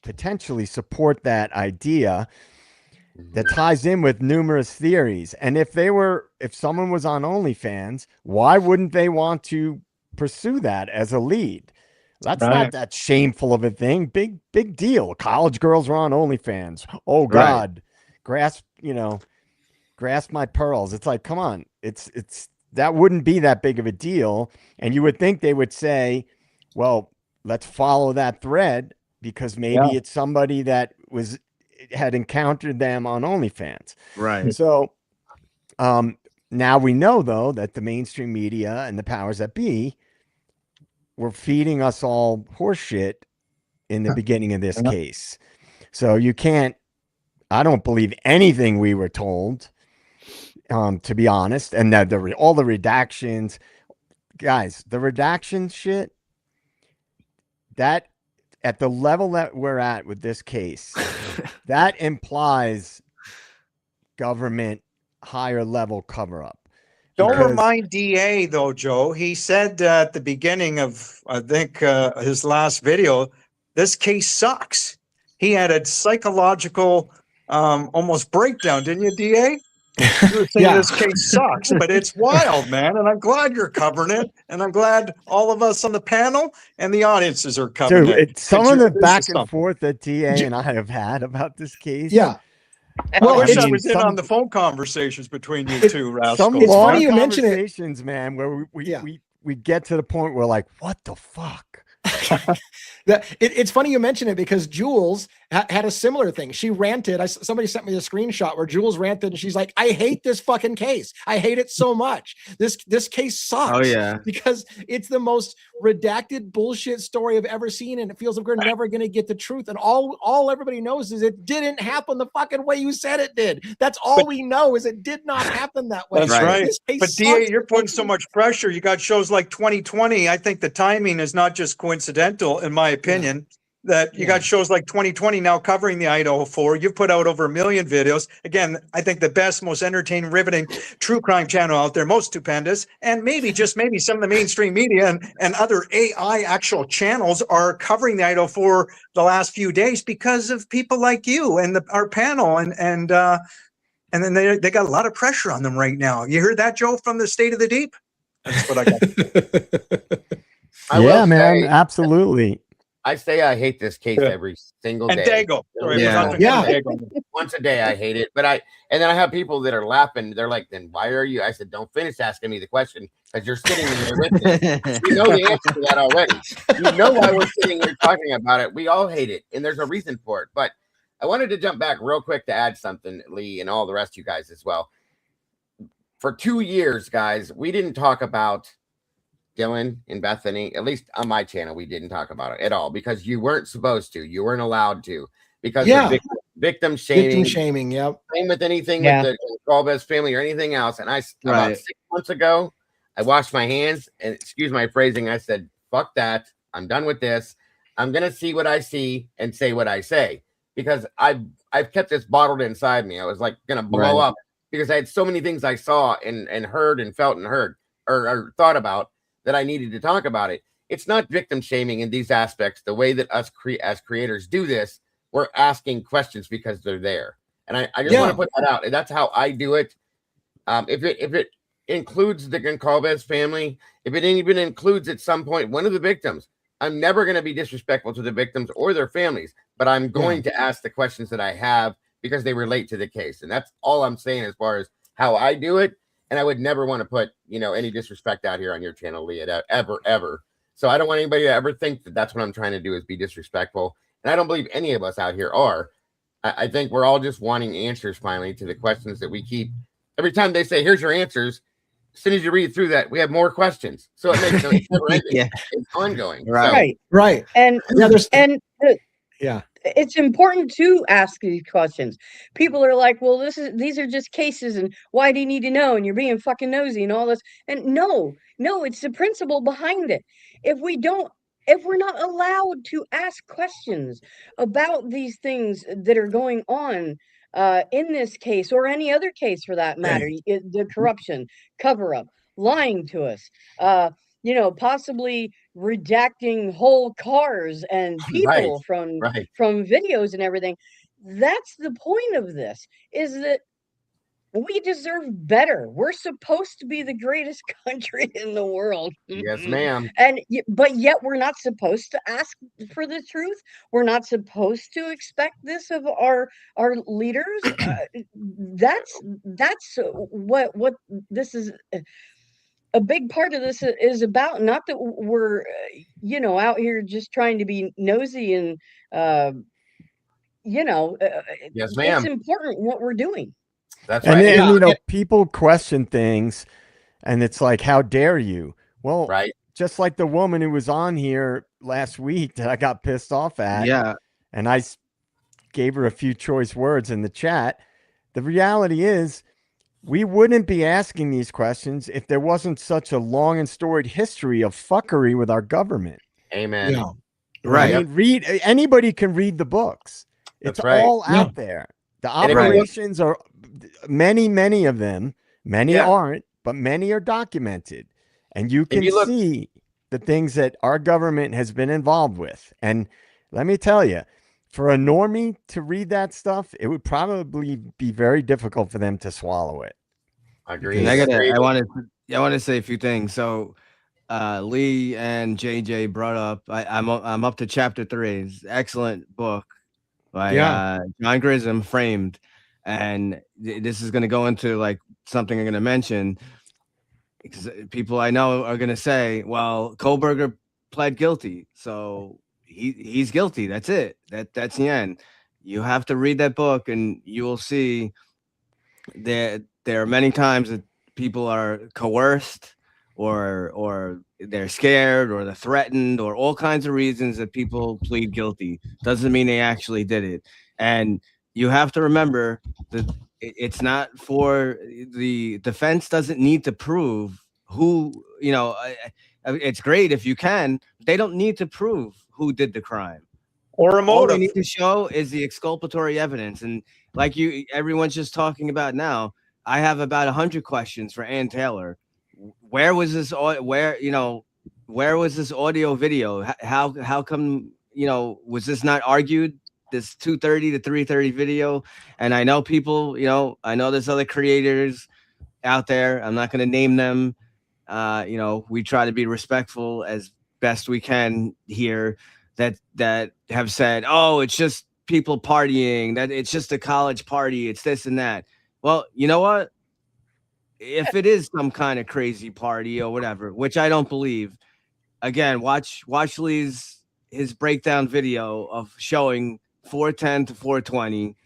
potentially support that idea that ties in with numerous theories. And if someone was on OnlyFans, why wouldn't they want to pursue that as a lead? That's not that shameful of a thing. Big deal. College girls are on OnlyFans. Oh God, grasp my pearls. It's like, come on, it's that wouldn't be that big of a deal. And you would think they would say, well, let's follow that thread, because maybe it's somebody that had encountered them on OnlyFans. Right. So now we know, though, that the mainstream media and the powers that be were feeding us all horseshit in the beginning of this case. So I don't believe anything we were told, to be honest. And that all the redactions, guys, the redaction shit, that at the level that we're at with this case, that implies government higher level cover up. Don't remind DA though, Joe. He said at the beginning of, I think, his last video, this case sucks. He had a psychological almost breakdown, didn't you, DA? You were saying this case sucks, but it's wild, man. And I'm glad you're covering it. And I'm glad all of us on the panel and the audiences are covering it. Some of the This back is and something. forth that TA and I have had about this case. Yeah. Well, I wish I mean, was in on the phone conversations between you two rascals. Some It's long funny you mention it. conversations, man, where we get to the point where like, what the fuck? It's funny you mention it because Jules had a similar thing. She ranted. Somebody sent me a screenshot where Jules ranted and she's like, I hate this fucking case. I hate it so much. This case sucks. Oh yeah. Because it's the most redacted bullshit story I've ever seen. And it feels like we're never going to get the truth. And all everybody knows is it didn't happen the fucking way you said it did. That's all we know is it did not happen that way. That's right. But DA, sucks. you're putting so much pressure. You got shows like 2020. I think the timing is not just coincidental, in my opinion, that you got shows like 2020 now covering the Idaho 4. You've put out over 1 million videos. Again, I think the best, most entertaining, riveting true crime channel out there, most stupendous. And maybe, just maybe, some of the mainstream media and other AI actual channels are covering the Idaho 4 the last few days because of people like you and our panel. And then they got a lot of pressure on them right now. You heard that, Joe, from the State of the Deep? That's what I got. Yeah, man, absolutely. I say I hate this case every single day. And Dago. Once a day I hate it. And then I have people that are laughing. They're like, then why are you? I said, don't finish asking me the question because you're sitting there with me. You know the answer to that already. You know why we're sitting here talking about it. We all hate it. And there's a reason for it. But I wanted to jump back real quick to add something, Lee, and all the rest of you guys as well. For 2 years, guys, we didn't talk about Dylan and Bethany, at least on my channel, we didn't talk about it at all because you weren't supposed to. You weren't allowed to because of victim shaming. Victim shaming, yep. Same with anything with the Galvez family or anything else. And about 6 months ago, I washed my hands and, excuse my phrasing, I said, fuck that. I'm done with this. I'm going to see what I see and say what I say because I've kept this bottled inside me. I was like going to blow up because I had so many things I saw and heard and felt and heard or thought about that I needed to talk about it. It's not victim shaming in these aspects. The way that us as creators do this, we're asking questions because they're there. And I just want to put that out. And that's how I do it. If it includes the Goncalves family, if it even includes at some point one of the victims, I'm never going to be disrespectful to the victims or their families, but I'm going to ask the questions that I have because they relate to the case. And that's all I'm saying as far as how I do it. And I would never want to put, any disrespect out here on your channel, Leah, ever. So I don't want anybody to ever think that that's what I'm trying to do is be disrespectful. And I don't believe any of us out here are. I think we're all just wanting answers finally to the questions that we keep. Every time they say, here's your answers, as soon as you read through that, we have more questions. So it makes sense. It's ongoing. Right. And yeah. It's important to ask these questions. People are like, well, these are just cases and why do you need to know? And you're being fucking nosy and all this. And no, it's the principle behind it. If we're not allowed to ask questions about these things that are going on in this case or any other case for that matter, the corruption, cover up, lying to us, possibly redacting whole cars and people from videos and everything. That's the point of this, is that we deserve better. We're supposed to be the greatest country in the world. Yes, ma'am. But yet we're not supposed to ask for the truth. We're not supposed to expect this of our leaders. That's what this is. A big part of this is about. Not that we're out here just trying to be nosy and yes, ma'am. It's important what we're doing. That's right. And people question things and it's like, how dare you? Well, just like the woman who was on here last week that I got pissed off at. Yeah. And I gave her a few choice words in the chat. The reality is, we wouldn't be asking these questions if there wasn't such a long and storied history of fuckery with our government. Amen. Yeah. Right. I mean, anybody can read the books. It's all out there. The operations are many of them. Many aren't, but many are documented. And you can see the things that our government has been involved with. And let me tell you, for a normie to read that stuff, it would probably be very difficult for them to swallow it. Agreed. I want to say a few things. So Lee and JJ brought up. I'm up to chapter 3. It's an excellent book by John Grisham, Framed, and this is going to go into like something I'm going to mention because people I know are going to say, "Well, Kohlberger pled guilty, so he's guilty. That's it. That's the end." You have to read that book, and you will see that there are many times that people are coerced or they're scared or they're threatened or all kinds of reasons that people plead guilty. Doesn't mean they actually did it. And you have to remember that it's not for the defense doesn't need to prove who, it's great if you can. They don't need to prove who did the crime. Or a All motive. they need to show is the exculpatory evidence. And like everyone's just talking about now, I have about 100 questions for Ann Taylor. Where was this? Where was this audio video? How come, was this not argued? This 2:30 to 3:30 video? And I know people, I know there's other creators out there. I'm not going to name them. We try to be respectful as best we can here that have said, oh, it's just people partying, that it's just a college party. It's this and that. Well, you know what? If it is some kind of crazy party or whatever, which I don't believe, again, watch Lee's his breakdown video of showing 410 to 420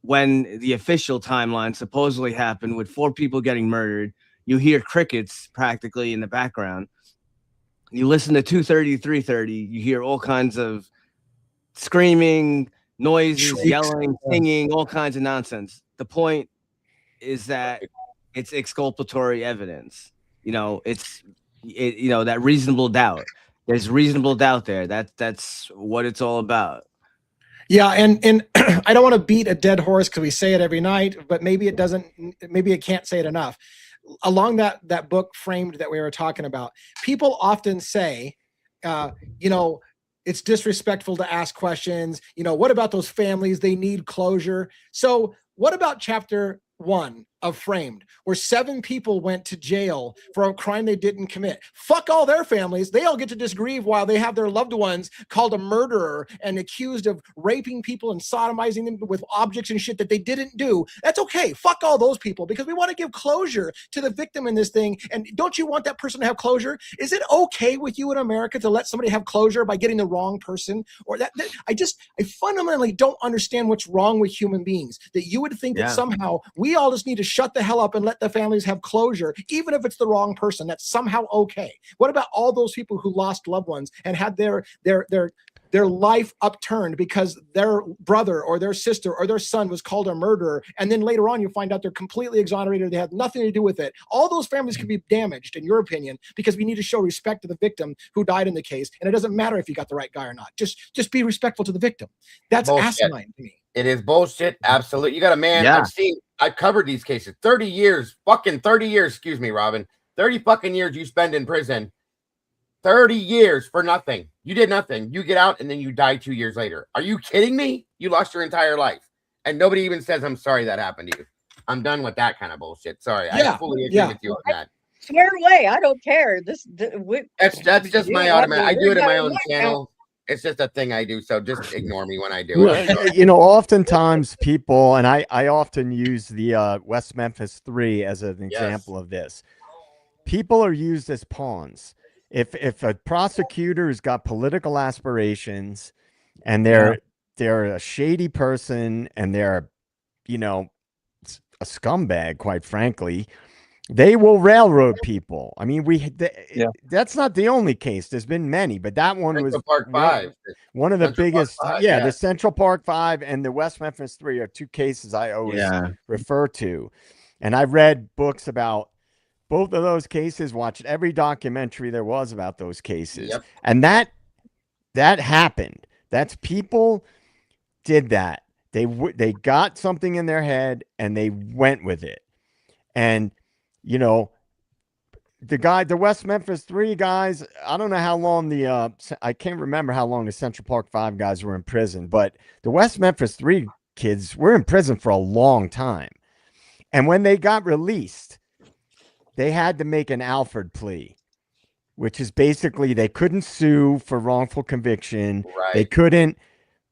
when the official timeline supposedly happened with 4 people getting murdered. You hear crickets practically in the background. You listen to 2:30, 3:30, you hear all kinds of screaming, noises, yelling, singing, all kinds of nonsense. The point is that it's exculpatory evidence. That reasonable doubt. There's reasonable doubt there. That's what it's all about. Yeah, and I don't want to beat a dead horse because we say it every night, but maybe it can't say it enough. Along that book Framed that we were talking about, people often say, it's disrespectful to ask questions. What about those families? They need closure. So what about chapter 1 of Framed, where 7 people went to jail for a crime they didn't commit? Fuck all their families. They all get to just grieve while they have their loved ones called a murderer and accused of raping people and sodomizing them with objects and shit that they didn't do. That's okay. Fuck all those people, because we want to give closure to the victim in this thing. And don't you want that person to have closure? Is it okay with you in America to let somebody have closure by getting the wrong person? Or I fundamentally don't understand what's wrong with human beings, that you would think that somehow we all just need to shut the hell up and let the families have closure, even if it's the wrong person. That's somehow okay. What about all those people who lost loved ones and had their life upturned because their brother or their sister or their son was called a murderer, and then later on you find out they're completely exonerated, they had nothing to do with it? All those families can be damaged, in your opinion, because we need to show respect to the victim who died in the case, and it doesn't matter if you got the right guy or not. Just be respectful to the victim. That's asinine to me. It is bullshit. Absolutely. You got a man. I've covered these cases. 30 years, excuse me, Robin. 30 fucking years you spend in prison. 30 years for nothing. You did nothing. You get out and then you die 2 years later. Are you kidding me? You lost your entire life. And nobody even says, I'm sorry that happened to you. I'm done with that kind of bullshit. Sorry. I fully agree with you on that. Swear away. I don't care. That's just my automatic. I do it in my own channel. It's just a thing I do, so just ignore me when I do it. Oftentimes people, and I often use the West Memphis 3 as an example of this. People are used as pawns. If a prosecutor's got political aspirations and they're a shady person and they're, a scumbag, quite frankly, they will railroad people. I mean, that's not the only case. There's been many, but that one was Park 5. One of the biggest. The Central Park 5 and the West Memphis 3 are 2 cases I always refer to. And I read books about both of those cases, watched every documentary there was about those cases. And that happened. That's people did that. They got something in their head and they went with it. And the West Memphis 3 guys, I don't know how long I can't remember how long the Central Park 5 guys were in prison, but the West Memphis 3 kids were in prison for a long time. And when they got released, they had to make an Alford plea, which is basically they couldn't sue for wrongful conviction. Right. They couldn't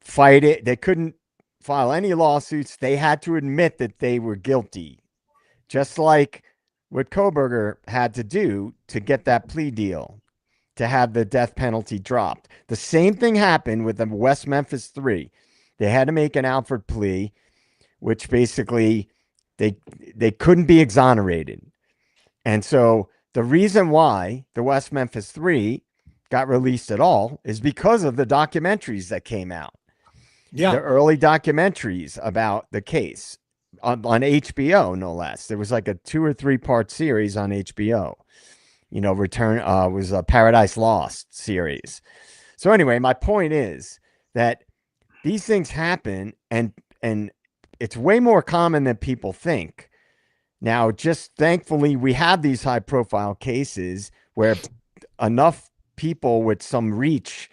fight it. They couldn't file any lawsuits. They had to admit that they were guilty, just like what Koberger had to do to get that plea deal, to have the death penalty dropped. The same thing happened with the West Memphis 3. They had to make an Alford plea, which basically they couldn't be exonerated. And so the reason why the West Memphis 3 got released at all is because of the documentaries that came out. Yeah. The early documentaries about the case on HBO, no less. There was like a 2 or 3 part series on HBO. Was a Paradise Lost series. So anyway, my point is that these things happen, and it's way more common than people think. Now, just thankfully, we have these high profile cases where enough people with some reach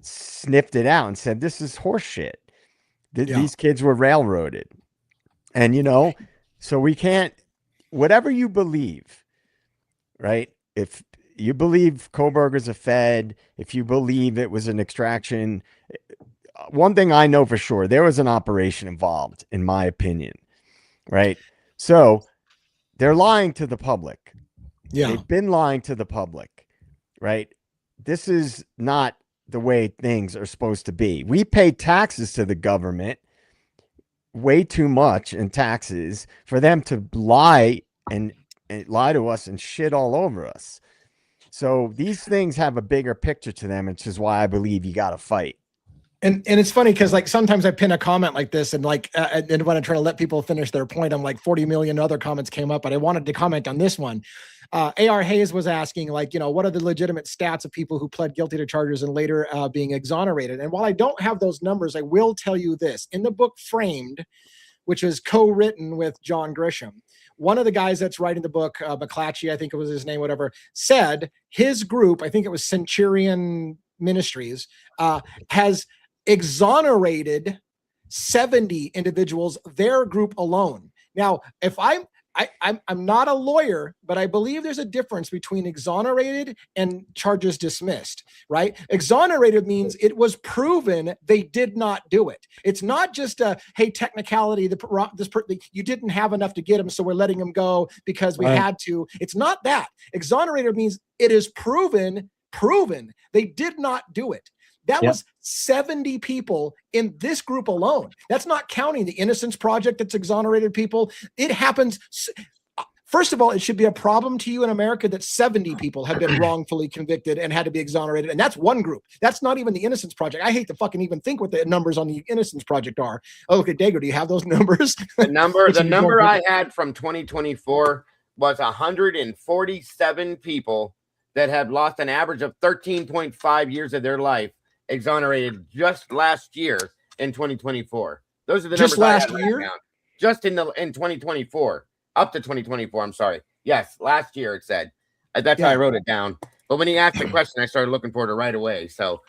sniffed it out and said, this is horseshit. These kids were railroaded. And, so we can't, whatever you believe, right? If you believe Koberger's a Fed, if you believe it was an extraction, one thing I know for sure, there was an operation involved, in my opinion, right? So they're lying to the public. Yeah. They've been lying to the public, right? This is not the way things are supposed to be. We pay taxes to the government, way too much in taxes, for them to lie and lie to us and shit all over us. So these things have a bigger picture to them, which is why I believe you got to fight. And it's funny because like sometimes I pin a comment like this and like and when I try to let people finish their point, I'm like 40 million other comments came up, but I wanted to comment on this one. A.R. Hayes was asking, like, what are the legitimate stats of people who pled guilty to charges and later being exonerated? And while I don't have those numbers, I will tell you this. In the book Framed, which is co-written with John Grisham, one of the guys that's writing the book, McClatchy, I think it was his name, whatever, said his group, I think it was Centurion Ministries, has exonerated 70 individuals, their group alone. Now, if I'm not a lawyer, but I believe there's a difference between exonerated and charges dismissed, right? Exonerated means it was proven they did not do it. It's not just a, hey, technicality, you didn't have enough to get him, so we're letting him go because we had to. It's not that. Exonerated means it is proven they did not do it. That was 70 people in this group alone. That's not counting the Innocence Project that's exonerated people. It happens. First of all, it should be a problem to you in America that 70 people have been wrongfully convicted and had to be exonerated. And that's one group. That's not even the Innocence Project. I hate to fucking even think what the numbers on the Innocence Project are. Oh, okay, Dago, do you have those numbers? The number I had from 2024 was 147 people that had lost an average of 13.5 years of their life exonerated just last year in 2024. Those are the just numbers last year. Down. Just in 2024, up to 2024. I'm sorry. Yes, last year it said. That's how I wrote it down. But when he asked the question, I started looking for it right away. So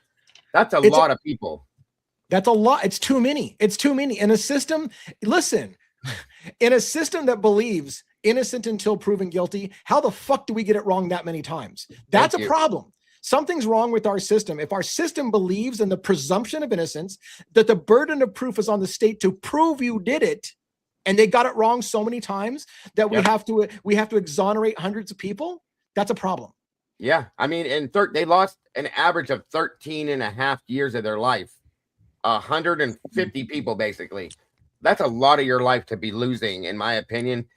that's a lot of people. That's a lot. It's too many. It's too many in a system. Listen, in a system that believes innocent until proven guilty, how the fuck do we get it wrong that many times? That's a problem. Something's wrong with our system. If our system believes in the presumption of innocence, that the burden of proof is on the state to prove you did it, and they got it wrong so many times that we have to exonerate hundreds of people, that's a problem. Yeah. I mean, they lost an average of 13 and a half years of their life. 150 people, basically. That's a lot of your life to be losing, in my opinion.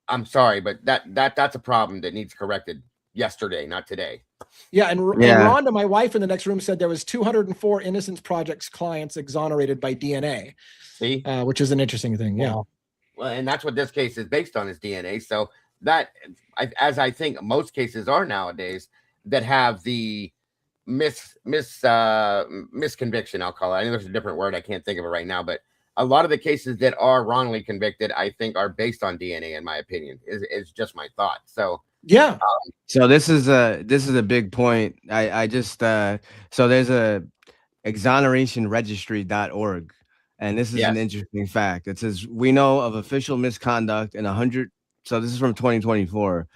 I'm sorry, but that's a problem that needs corrected yesterday, not today. Yeah, and Rhonda, my wife in the next room, said there was 204 Innocence Project's clients exonerated by DNA. See, which is an interesting thing. Yeah. Well, and that's what this case is based on, is DNA. So that, as I think most cases are nowadays, that have the misconviction, I'll call it. I know there's a different word. I can't think of it right now, but a lot of the cases that are wrongly convicted, I think, are based on DNA, in my opinion, is just my thought. So Yeah. So this is a big point. I just so there's a exonerationregistry.org, and this is an interesting fact. It says we know of official misconduct in 100. So this is from 2024.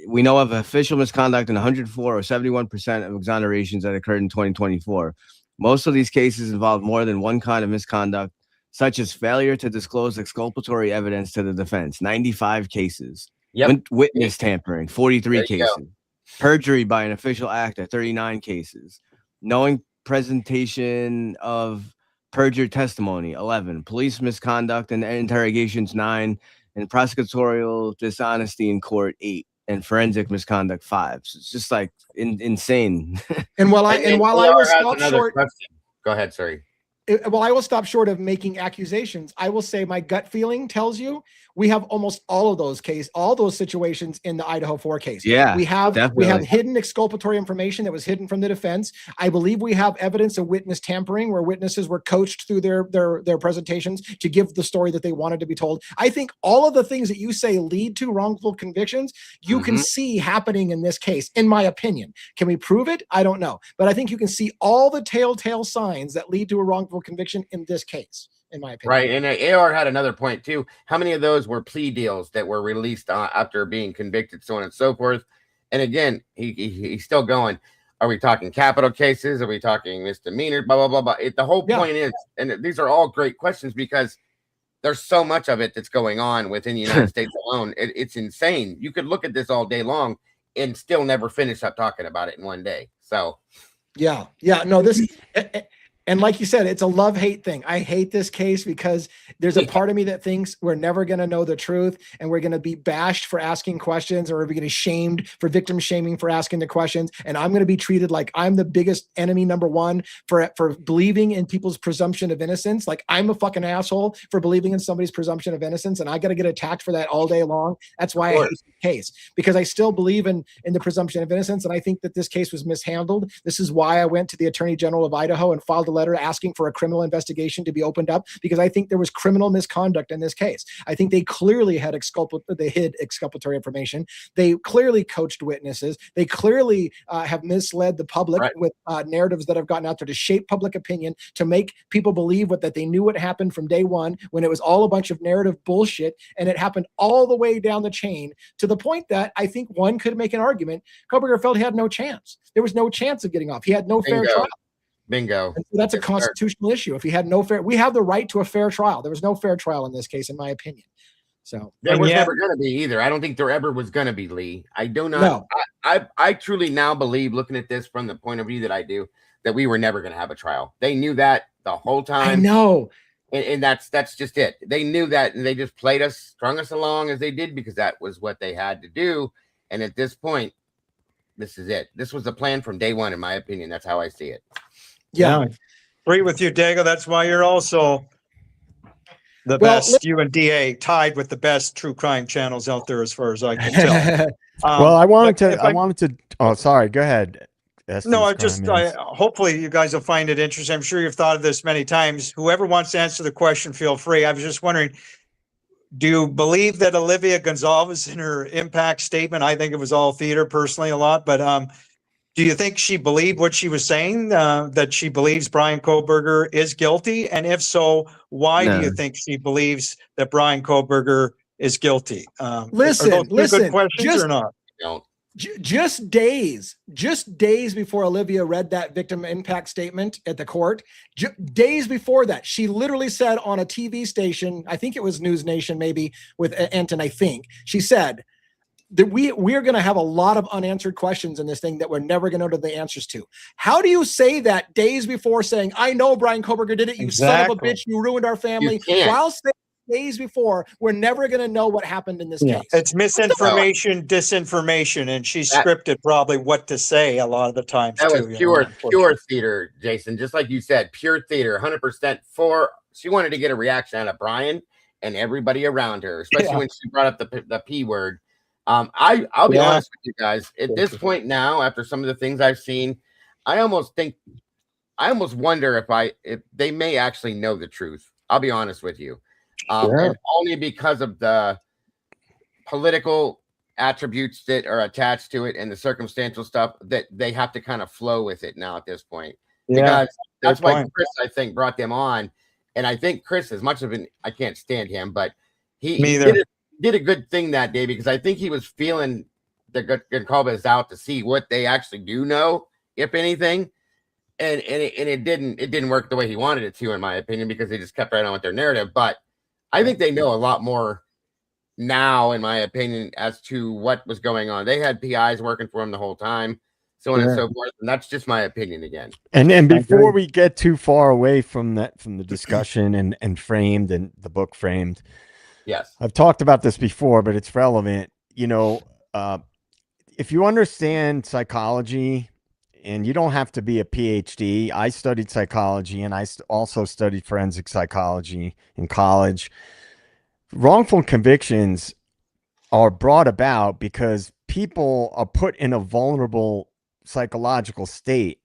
We know of official misconduct in 104 or 71% of exonerations that occurred in 2024. Most of these cases involve more than one kind of misconduct, such as failure to disclose exculpatory evidence to the defense. 95 cases. Witness tampering, 43 cases. Perjury by an official actor, 39 cases. Knowing presentation of perjured testimony, 11. Police misconduct and interrogations, 9. And prosecutorial dishonesty in court, 8. And forensic misconduct, 5. So it's just like insane. And while I will stop short. Go ahead, sorry. Well, I will stop short of making accusations. I will say my gut feeling tells you we have almost all of those situations in the Idaho 4 case. Yeah, we have hidden exculpatory information that was hidden from the defense. I believe we have evidence of witness tampering where witnesses were coached through their presentations to give the story that they wanted to be told. I think all of the things that you say lead to wrongful convictions, you can see happening in this case, in my opinion. Can we prove it? I don't know. But I think you can see all the telltale signs that lead to a wrongful conviction in this case, in my opinion. Right. And AR had another point too. How many of those were plea deals that were released after being convicted, so on and so forth? And again, he's still going. Are we talking capital cases? Are we talking misdemeanor? Blah, blah, blah, blah. The whole point is, and these are all great questions because there's so much of it that's going on within the United States alone. It's insane. You could look at this all day long and still never finish up talking about it in one day. So, no, this. And like you said, it's a love-hate thing. I hate this case because there's a part of me that thinks we're never going to know the truth and we're going to be bashed for asking questions, or we're going to be shamed for victim shaming for asking the questions. And I'm going to be treated like I'm the biggest enemy, number one, for believing in people's presumption of innocence. Like I'm a fucking asshole for believing in somebody's presumption of innocence. And I got to get attacked for that all day long. That's why I hate the case, because I still believe in the presumption of innocence. And I think that this case was mishandled. This is why I went to the Attorney General of Idaho and filed a letter asking for a criminal investigation to be opened up, because I think there was criminal misconduct in this case. I think they clearly had hid exculpatory information. They clearly coached witnesses. They clearly have misled the public with narratives that have gotten out there to shape public opinion, to make people believe that they knew what happened from day one, when it was all a bunch of narrative bullshit. And it happened all the way down the chain to the point that I think one could make an argument Kohberger felt he had no chance. There was no chance of getting off. He had no fair trial. Bingo. So that's a constitutional issue. If he had no fair, we have the right to a fair trial. There was no fair trial in this case, in my opinion. So there was never going to be either. I don't think there ever was going to be, Lee. I do not. No. I truly now believe, looking at this from the point of view that I do, that we were never going to have a trial. They knew that the whole time. I know. And that's just it. They knew that, and they just played us, strung us along as they did, because that was what they had to do. And at this point, this is it. This was the plan from day one, in my opinion. That's how I see it. Yeah. Agree with you, Dago. That's why you're also the best. You and DA tied with the best true crime channels out there, as far as I can tell. Well, I wanted to. Oh, sorry. Go ahead. No, hopefully you guys will find it interesting. I'm sure you've thought of this many times. Whoever wants to answer the question, feel free. I was just wondering, do you believe that Olivia Gonzalez, in her impact statement, I think it was all theater personally a lot, but do you think she believed what she was saying, that she believes Brian Kohberger is guilty? And if so, why do you think she believes that Brian Kohberger is guilty? Listen, good questions or not? Just days before Olivia read that victim impact statement at the court, days before that, she literally said on a TV station, I think it was News Nation, maybe with Anton, I think, she said that we're going to have a lot of unanswered questions in this thing that we're never going to know the answers to. How do you say that days before saying, I know Brian Kohberger did it, you son of a bitch, you ruined our family, while saying days before, we're never going to know what happened in this case? It's misinformation, disinformation, and she scripted probably what to say a lot of the times. That was pure theater, Jason. Just like you said, pure theater, 100% for. She wanted to get a reaction out of Brian and everybody around her, especially when she brought up the P word. I'll be honest with you guys. At this point now, after some of the things I've seen, I almost wonder if they may actually know the truth. I'll be honest with you. And only because of the political attributes that are attached to it and the circumstantial stuff, that they have to kind of flow with it now at this point. Yeah, because that's why point. Chris, I think, brought them on. And I think Chris, as much of an, I can't stand him, but he did a good thing that day, because I think he was feeling the good call us out to see what they actually do know, if anything. And it didn't work the way he wanted it to, in my opinion, because they just kept right on with their narrative. But I think they know a lot more now, in my opinion, as to what was going on. They had PIs working for them the whole time, so on and so forth. And that's just my opinion again. And before we get too far away from the discussion and Framed and the book Framed, yes, I've talked about this before, but it's relevant. You know, if you understand psychology, and you don't have to be a PhD. I studied psychology, and I also studied forensic psychology in college. Wrongful convictions are brought about because people are put in a vulnerable psychological state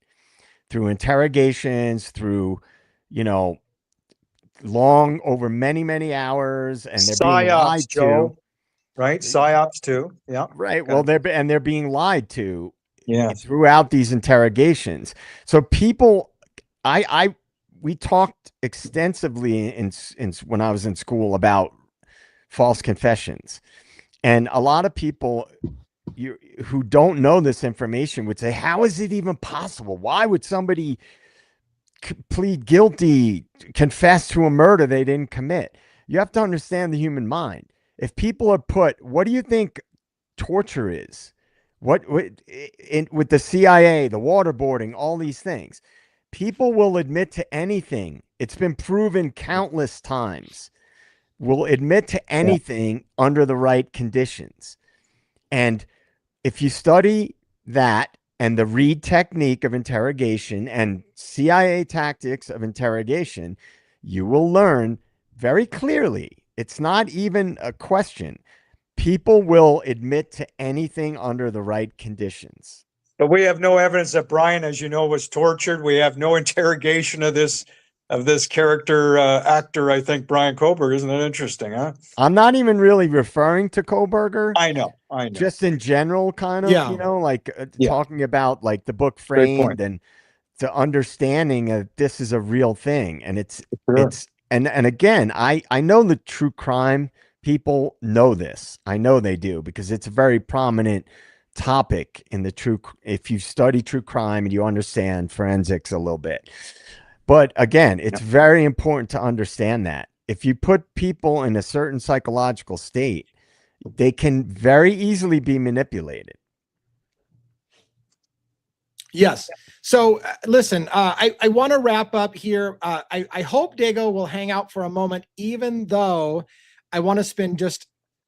through interrogations, through, long, over many, many hours, and they're being lied to. Right? PsyOps too. Yeah. Right. Well, they're being lied to. Yes. Throughout these interrogations. So people, we talked extensively in when I was in school about false confessions, and a lot of people who don't know this information would say, how is it even possible? Why would somebody plead guilty, confess to a murder they didn't commit? You have to understand the human mind. If people are what do you think torture is? With the CIA, the waterboarding, all these things, people will admit to anything. It's been proven countless times. Will admit to anything under the right conditions. And if you study that and the Reed technique of interrogation and CIA tactics of interrogation, you will learn very clearly. It's not even a question. People will admit to anything under the right conditions. But we have no evidence that Brian, as you know, was tortured. We have no interrogation of this character actor. I think Brian Koberger. Isn't that interesting? Huh? I'm not even really referring to Koberger. I know. Just in general, kind of. Talking about like the book Framed and to understanding that this is a real thing, and it's and again, I know the true crime. People know this. I know they do, because it's a very prominent topic in if you study true crime and you understand forensics a little bit. But again, it's very important to understand that if you put people in a certain psychological state, they can very easily be manipulated. Yes. So listen, I want to wrap up here. I hope Dago will hang out for a moment, even though I want to spend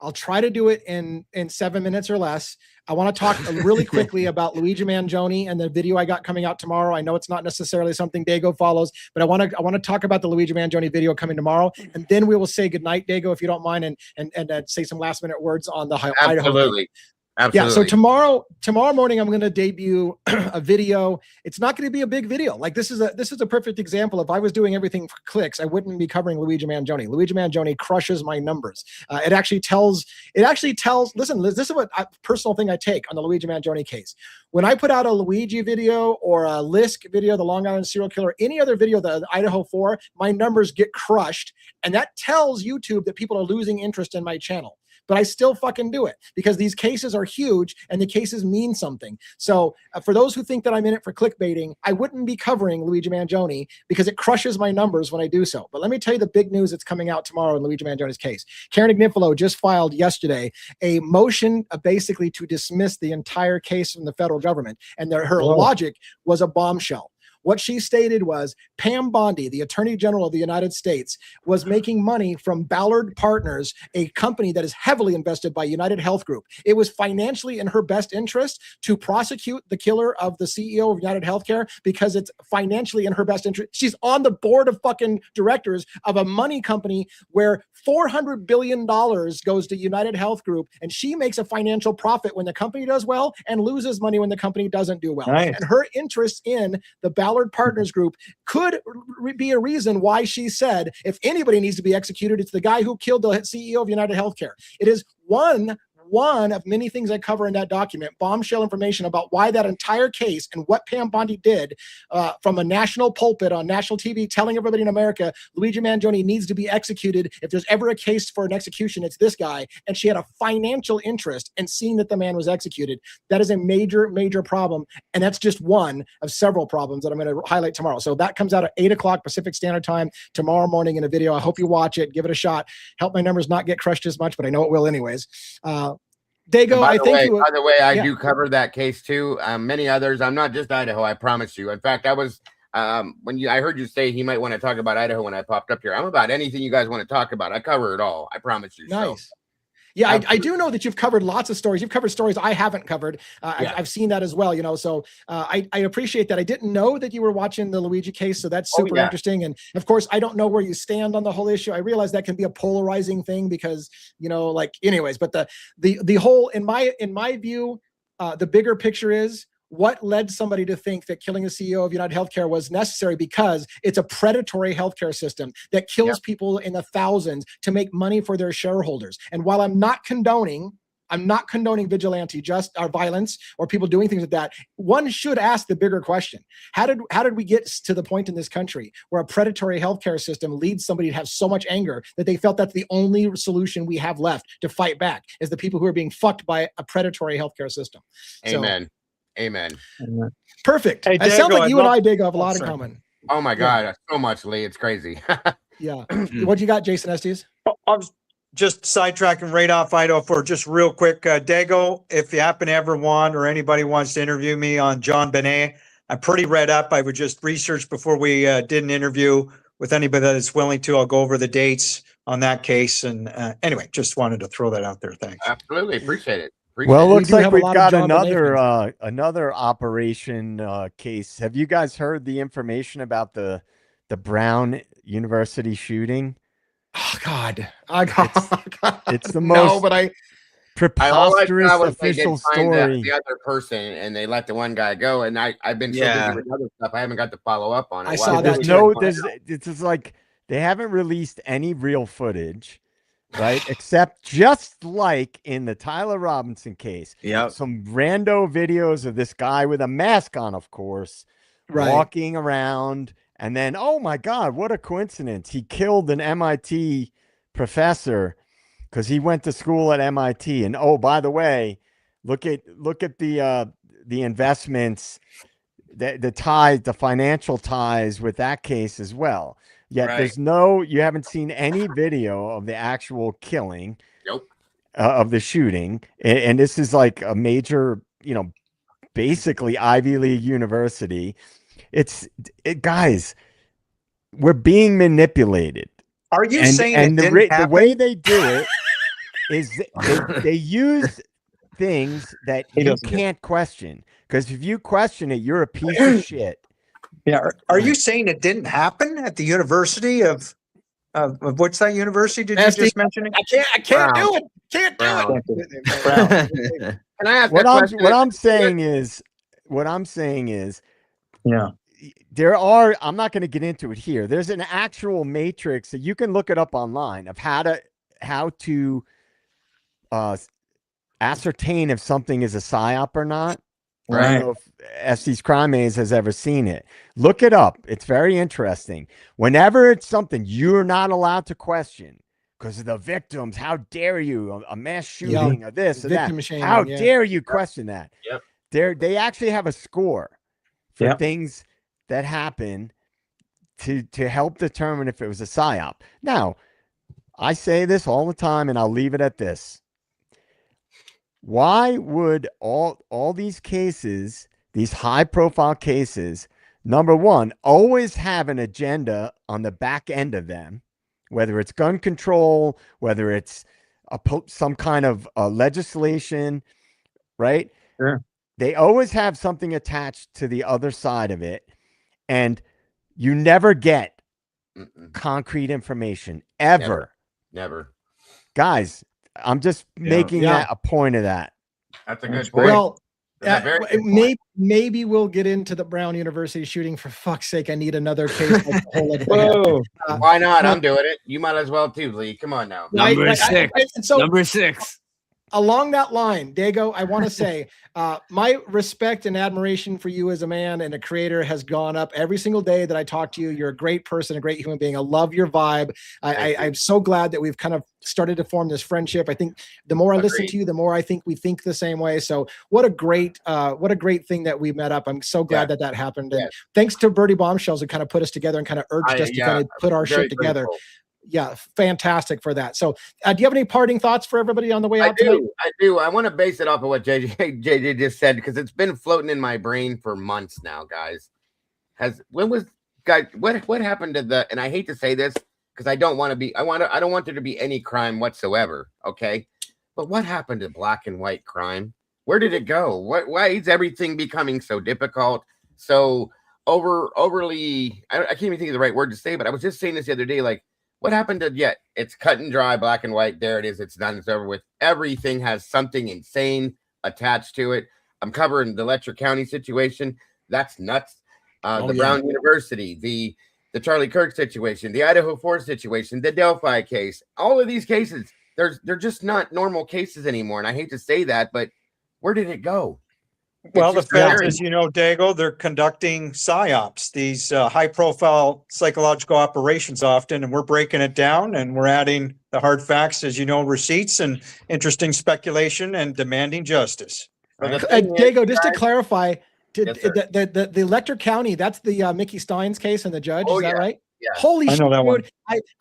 I'll try to do it in 7 minutes or less. I want to talk really quickly about Luigi Mangione and the video I got coming out tomorrow. I know it's not necessarily something Dago follows, but I want to talk about the Luigi Mangione video coming tomorrow, and then we will say goodnight, Dago, if you don't mind, and say some last minute words on the Idaho. Absolutely. Yeah, so tomorrow morning I'm going to debut a video. It's not going to be a big video. Like this is a perfect example. If I was doing everything for clicks, I wouldn't be covering Luigi Mangione. Luigi Mangione crushes my numbers. It actually tells. Listen, this is what personal thing I take on the Luigi Mangione case. When I put out a Luigi video or a Lisk video, the Long Island serial killer, any other video, the Idaho 4, my numbers get crushed, and that tells YouTube that people are losing interest in my channel. But I still fucking do it because these cases are huge and the cases mean something. So for those who think that I'm in it for clickbaiting, I wouldn't be covering Luigi Mangione because it crushes my numbers when I do so. But let me tell you the big news that's coming out tomorrow in Luigi Mangione's case. Karen Agnifilo just filed yesterday a motion basically to dismiss the entire case from the federal government. And her logic was a bombshell. What she stated was Pam Bondi, the Attorney General of the United States, was making money from Ballard Partners, a company that is heavily invested by United Health Group. It was financially in her best interest to prosecute the killer of the CEO of United Healthcare because it's financially in her best interest. She's on the board of fucking directors of a money company where $400 billion goes to United Health Group, and she makes a financial profit when the company does well and loses money when the company doesn't do well. Nice. And her interest in the Ballard Partners Group could be a reason why she said, if anybody needs to be executed, it's the guy who killed the CEO of United Healthcare. It is one one of many things I cover in that document, bombshell information about why that entire case and what Pam Bondi did from a national pulpit on national TV, telling everybody in America, Luigi Mangione needs to be executed. If there's ever a case for an execution, it's this guy. And she had a financial interest in seeing that the man was executed. That is a major, major problem. And that's just one of several problems that I'm going to highlight tomorrow. So that comes out at 8 o'clock Pacific Standard Time tomorrow morning in a video. I hope you watch it. Give it a shot. Help my numbers not get crushed as much, but I know it will anyways. Dago, by the way, I yeah. do cover that case too. Many others. I'm not just Idaho. I promise you. In fact, I was I heard you say he might want to talk about Idaho when I popped up here. I'm about anything you guys want to talk about. I cover it all. I promise you. Nice. So. Yeah, I do know that you've covered lots of stories. You've covered stories I haven't covered. I've seen that as well, you know, so I appreciate that. I didn't know that you were watching the Luigi case, so that's super interesting. And of course, I don't know where you stand on the whole issue. I realize that can be a polarizing thing because, you know, like anyways, but the whole, in my view, the bigger picture is, what led somebody to think that killing the CEO of United Healthcare was necessary? Because it's a predatory healthcare system that kills people in the thousands to make money for their shareholders. And while I'm not condoning vigilante violence or people doing things like that, one should ask the bigger question. How did we get to the point in this country where a predatory healthcare system leads somebody to have so much anger that they felt that's the only solution we have left to fight back is the people who are being fucked by a predatory healthcare system? Amen. So, Amen. Perfect. Hey, it sounds like you and I, Dago, have a lot in common. Oh my God, so much, Lee. It's crazy. Yeah. What you got, Jason Estes? I was just sidetracking right off Idaho for just real quick. Dago, if you happen to ever want or anybody wants to interview me on John Benet, I'm pretty read up. I would just research before we did an interview with anybody that is willing to. I'll go over the dates on that case. And anyway, just wanted to throw that out there. Thanks. Absolutely. Appreciate it. Well, looks like we've got another operation case. Have you guys heard the information about the Brown University shooting? Oh God! It's the most preposterous official story. The other person, and they let the one guy go. And I've been so busy with other stuff, I haven't got to follow up on it. I saw that. It's like they haven't released any real footage. Right, except just like in the Tyler Robinson case, some rando videos of this guy with a mask on, of course, walking around, and then, oh my God, what a coincidence! He killed an MIT professor because he went to school at MIT. And oh, by the way, look at the investments, the ties, the financial ties with that case as well. Yet you haven't seen any video of the actual killing of the shooting. And this is like a major, basically Ivy League university. Guys, we're being manipulated. Are you saying the way they do it is they use things that you can't question. Because if you question it, you're a piece of shit. Yeah. Are you saying it didn't happen at the University of what's that university? Did you just mention it? I can't do it. Can't do it. Can I ask what I'm saying is, I'm not going to get into it here. There's an actual matrix that you can look it up online of how to ascertain if something is a psyop or not. I don't know if Estes Crime Maze has ever seen it. Look it up. It's very interesting. Whenever it's something you're not allowed to question because of the victims, how dare you? A mass shooting or this or that. How dare you question that? Yep. They actually have a score for things that happen to help determine if it was a psyop. Now, I say this all the time, and I'll leave it at this. Why would all these cases, these high-profile cases, number one, always have an agenda on the back end of them, whether it's gun control, whether it's some kind of legislation, right? Sure. They always have something attached to the other side of it, and you never get concrete information, ever. Never. Guys, I'm just making that a point of that. That's a good point. Well, maybe we'll get into the Brown University shooting. For fuck's sake, I need another case. Whoa. Why not? I'm doing it. You might as well too, Lee. Come on now. Number 6. Number 6. along that line, Dago, I want to say my respect and admiration for you as a man and a creator has gone up every single day that I talk to you. You're a great person, a great human being. I love your vibe. I'm so glad that we've kind of started to form this friendship. I think the more I listen to you, the more I think we think the same way. So what a great thing that we met up. I'm so glad that happened. And thanks to Birdie Bombshells who kind of put us together and kind of urged us to kind of put our shit together. Grateful. Yeah, fantastic for that. So do you have any parting thoughts for everybody on the way out tonight? I do. I want to base it off of what JJ just said, because it's been floating in my brain for months now, guys. What happened to the, and I hate to say this because I don't want there to be any crime whatsoever, okay? But what happened to black and white crime? Where did it go? Why is everything becoming so difficult? So overly, I can't even think of the right word to say, but I was just saying this the other day, like, what happened to, it's cut and dry, black and white. There it is. It's done. It's over with. Everything has something insane attached to it. I'm covering the Letcher County situation. That's nuts. Brown University, the Charlie Kirk situation, the Idaho 4 situation, the Delphi case. All of these cases, they're just not normal cases anymore. And I hate to say that, but where did it go? Well, the feds, as you know, Dago, they're conducting PSYOPs, these high-profile psychological operations often, and we're breaking it down, and we're adding the hard facts, as you know, receipts and interesting speculation and demanding justice. Right? Dago, just to clarify, the Letcher County, that's the Mickey Steins case and the judge, is that right? Yeah. Holy shit, dude.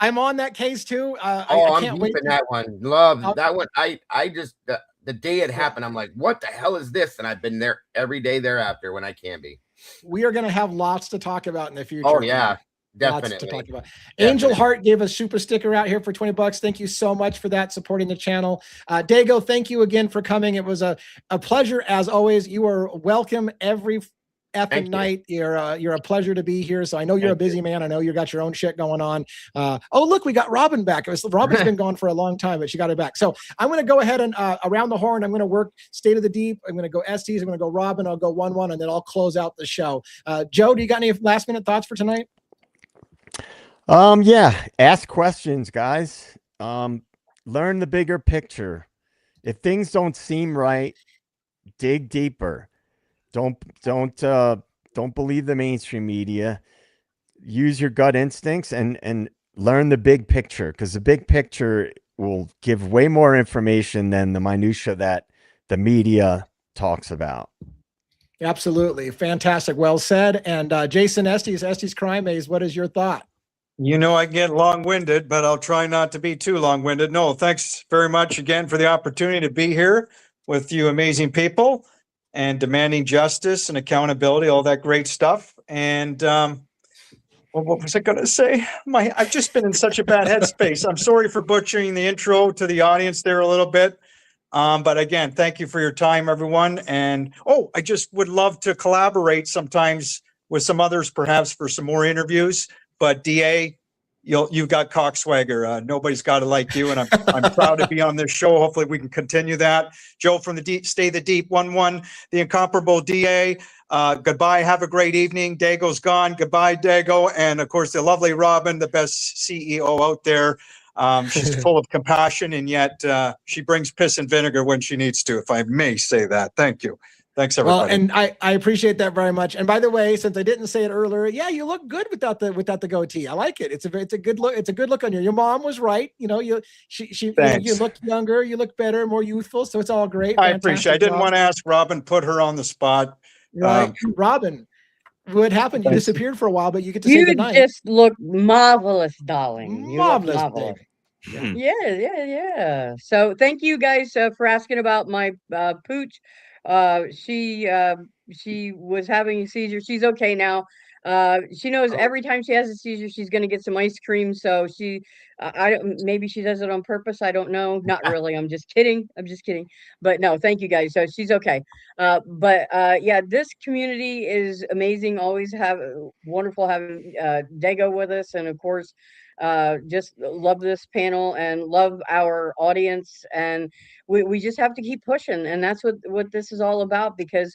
I'm on that case too. I can't wait. That one. Love that one. I just... The day it happened, I'm like, what the hell is this? And I've been there every day thereafter when I can be. We are going to have lots to talk about in the future. Oh, yeah, definitely. Lots to talk about. Angel Hart gave a super sticker out here for $20. Thank you so much for that, supporting the channel. Dago, thank you again for coming. It was a pleasure as always. You are welcome every effing night. You're a pleasure to be here. So I know you're a busy man. I know you got your own shit going on. Oh, look, we got Robin back. Robin's been gone for a long time, but she got it back. So I'm going to go ahead and around the horn. I'm going to work State of the Deep. I'm going to go Estes. I'm going to go Robin. I'll go 1-1, and then I'll close out the show. Joe, do you got any last minute thoughts for tonight? Yeah. Ask questions, guys. Learn the bigger picture. If things don't seem right, dig deeper. Don't believe the mainstream media. Use your gut instincts and learn the big picture, because the big picture will give way more information than the minutia that the media talks about. Absolutely. Fantastic. Well said. And Jason Estes Crime Maze, what is your thought? You know, I get long-winded, but I'll try not to be too long-winded. No, thanks very much again for the opportunity to be here with you amazing people and demanding justice and accountability, all that great stuff. And what was I going to say? I've just been in such a bad headspace. I'm sorry for butchering the intro to the audience there a little bit. But again, thank you for your time, everyone. And I just would love to collaborate sometimes with some others, perhaps for some more interviews. But DA, you've got cock swagger. Nobody's got it like you, and I'm proud to be on this show. Hopefully, we can continue that. Joe from the Deep, Stay the Deep, 1-1, the incomparable DA. Goodbye. Have a great evening. Dago's gone. Goodbye, Dago, and of course the lovely Robin, the best CEO out there. She's full of compassion, and yet she brings piss and vinegar when she needs to, if I may say that. Thank you. Thanks, everybody. Well, and I appreciate that very much. And by the way, since I didn't say it earlier, yeah, you look good without the goatee. I like it. It's a good look. It's a good look on you. Your mom was right. You know, you look younger, you look better, more youthful. So it's all great. I appreciate. I didn't want to ask Robin, put her on the spot. Right, Robin. What happened? You disappeared for a while, but you get to say goodnight. You just look marvelous, darling. Marvelous, baby. Yeah. So thank you guys for asking about my pooch. She was having a seizure. She's okay now. She knows every time she has a seizure, she's going to get some ice cream. So maybe she does it on purpose. I don't know. Not really. I'm just kidding. But no, thank you guys. So she's okay. Yeah, this community is amazing. Always wonderful having Dago with us. And of course, just love this panel and love our audience. And we just have to keep pushing. And that's what this is all about, because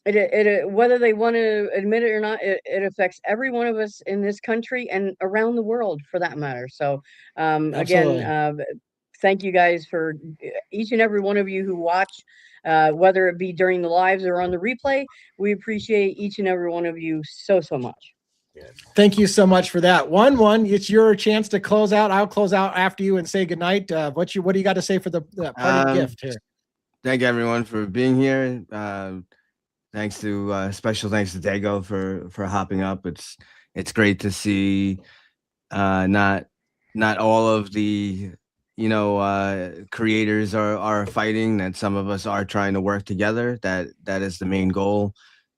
it whether they want to admit it or not, it affects every one of us in this country and around the world for that matter. So again, thank you guys for each and every one of you who watch, whether it be during the lives or on the replay. We appreciate each and every one of you so much. Yes. Thank you so much for that. One, it's your chance to close out. I'll close out after you and say goodnight. What do you got to say for the parting gift here? Thank everyone for being here. Thanks to special thanks to Dago for hopping up. It's great to see not all of the creators are fighting, that some of us are trying to work together. That is the main goal.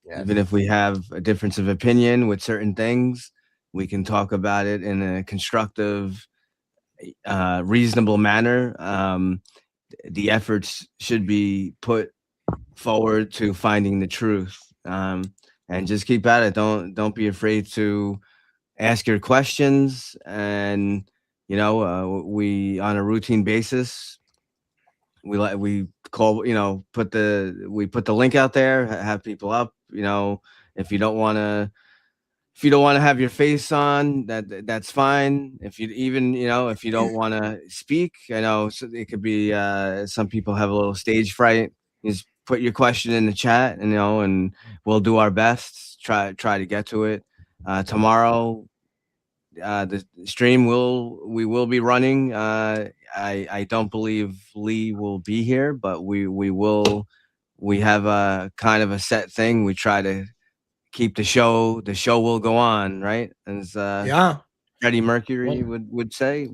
Yes. Even if we have a difference of opinion with certain things, we can talk about it in a constructive, reasonable manner. The efforts should be put forward to finding the truth, and just keep at it. Don't be afraid to ask your questions. And we on a routine basis, we call, put the link out there, have people up. If you don't want to have your face on, that's fine. If you don't want to speak, I know it could be some people have a little stage fright. Just put your question in the chat, and we'll do our best, try to get to it. Tomorrow, the stream we will be running. I don't believe Lee will be here, but we have a kind of a set thing. We try to keep the show will go on, right? As Freddie Mercury would say.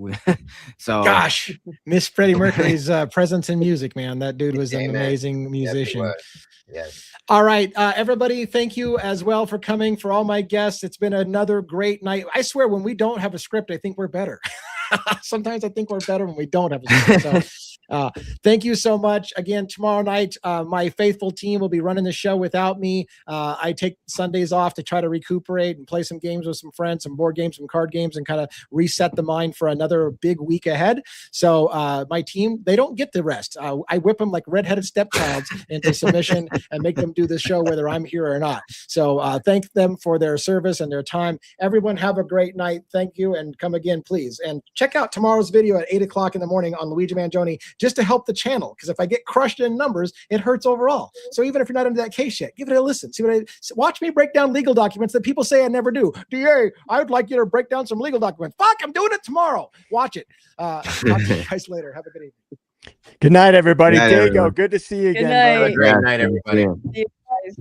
So gosh, miss Freddie Mercury's presence in music, man. That dude was an amazing musician. Yes. All right, everybody, thank you as well for coming. For all my guests, it's been another great night. I swear, when we don't have a script, I think we're better. Sometimes I think we're better when we don't have a script. So thank you so much. Again, tomorrow night, my faithful team will be running the show without me. I take Sundays off to try to recuperate and play some games with some friends, some board games, some card games, and kind of reset the mind for another big week ahead. So my team, they don't get the rest. I whip them like redheaded stepchilds into submission and make them do the show whether I'm here or not. So thank them for their service and their time. Everyone have a great night. Thank you, and come again, please. And check out tomorrow's video at 8 o'clock in the morning on Luigi Mangione, just to help the channel. Because if I get crushed in numbers, it hurts overall. So even if you're not into that case yet, give it a listen. Watch me break down legal documents that people say I never do. DA, I would like you to break down some legal documents. Fuck, I'm doing it tomorrow. Watch it. Talk to you guys later. Have a good evening. Good night, everybody. Good night, Diego, everyone. good to see you Good again. night. Have a great night, everybody. See you guys.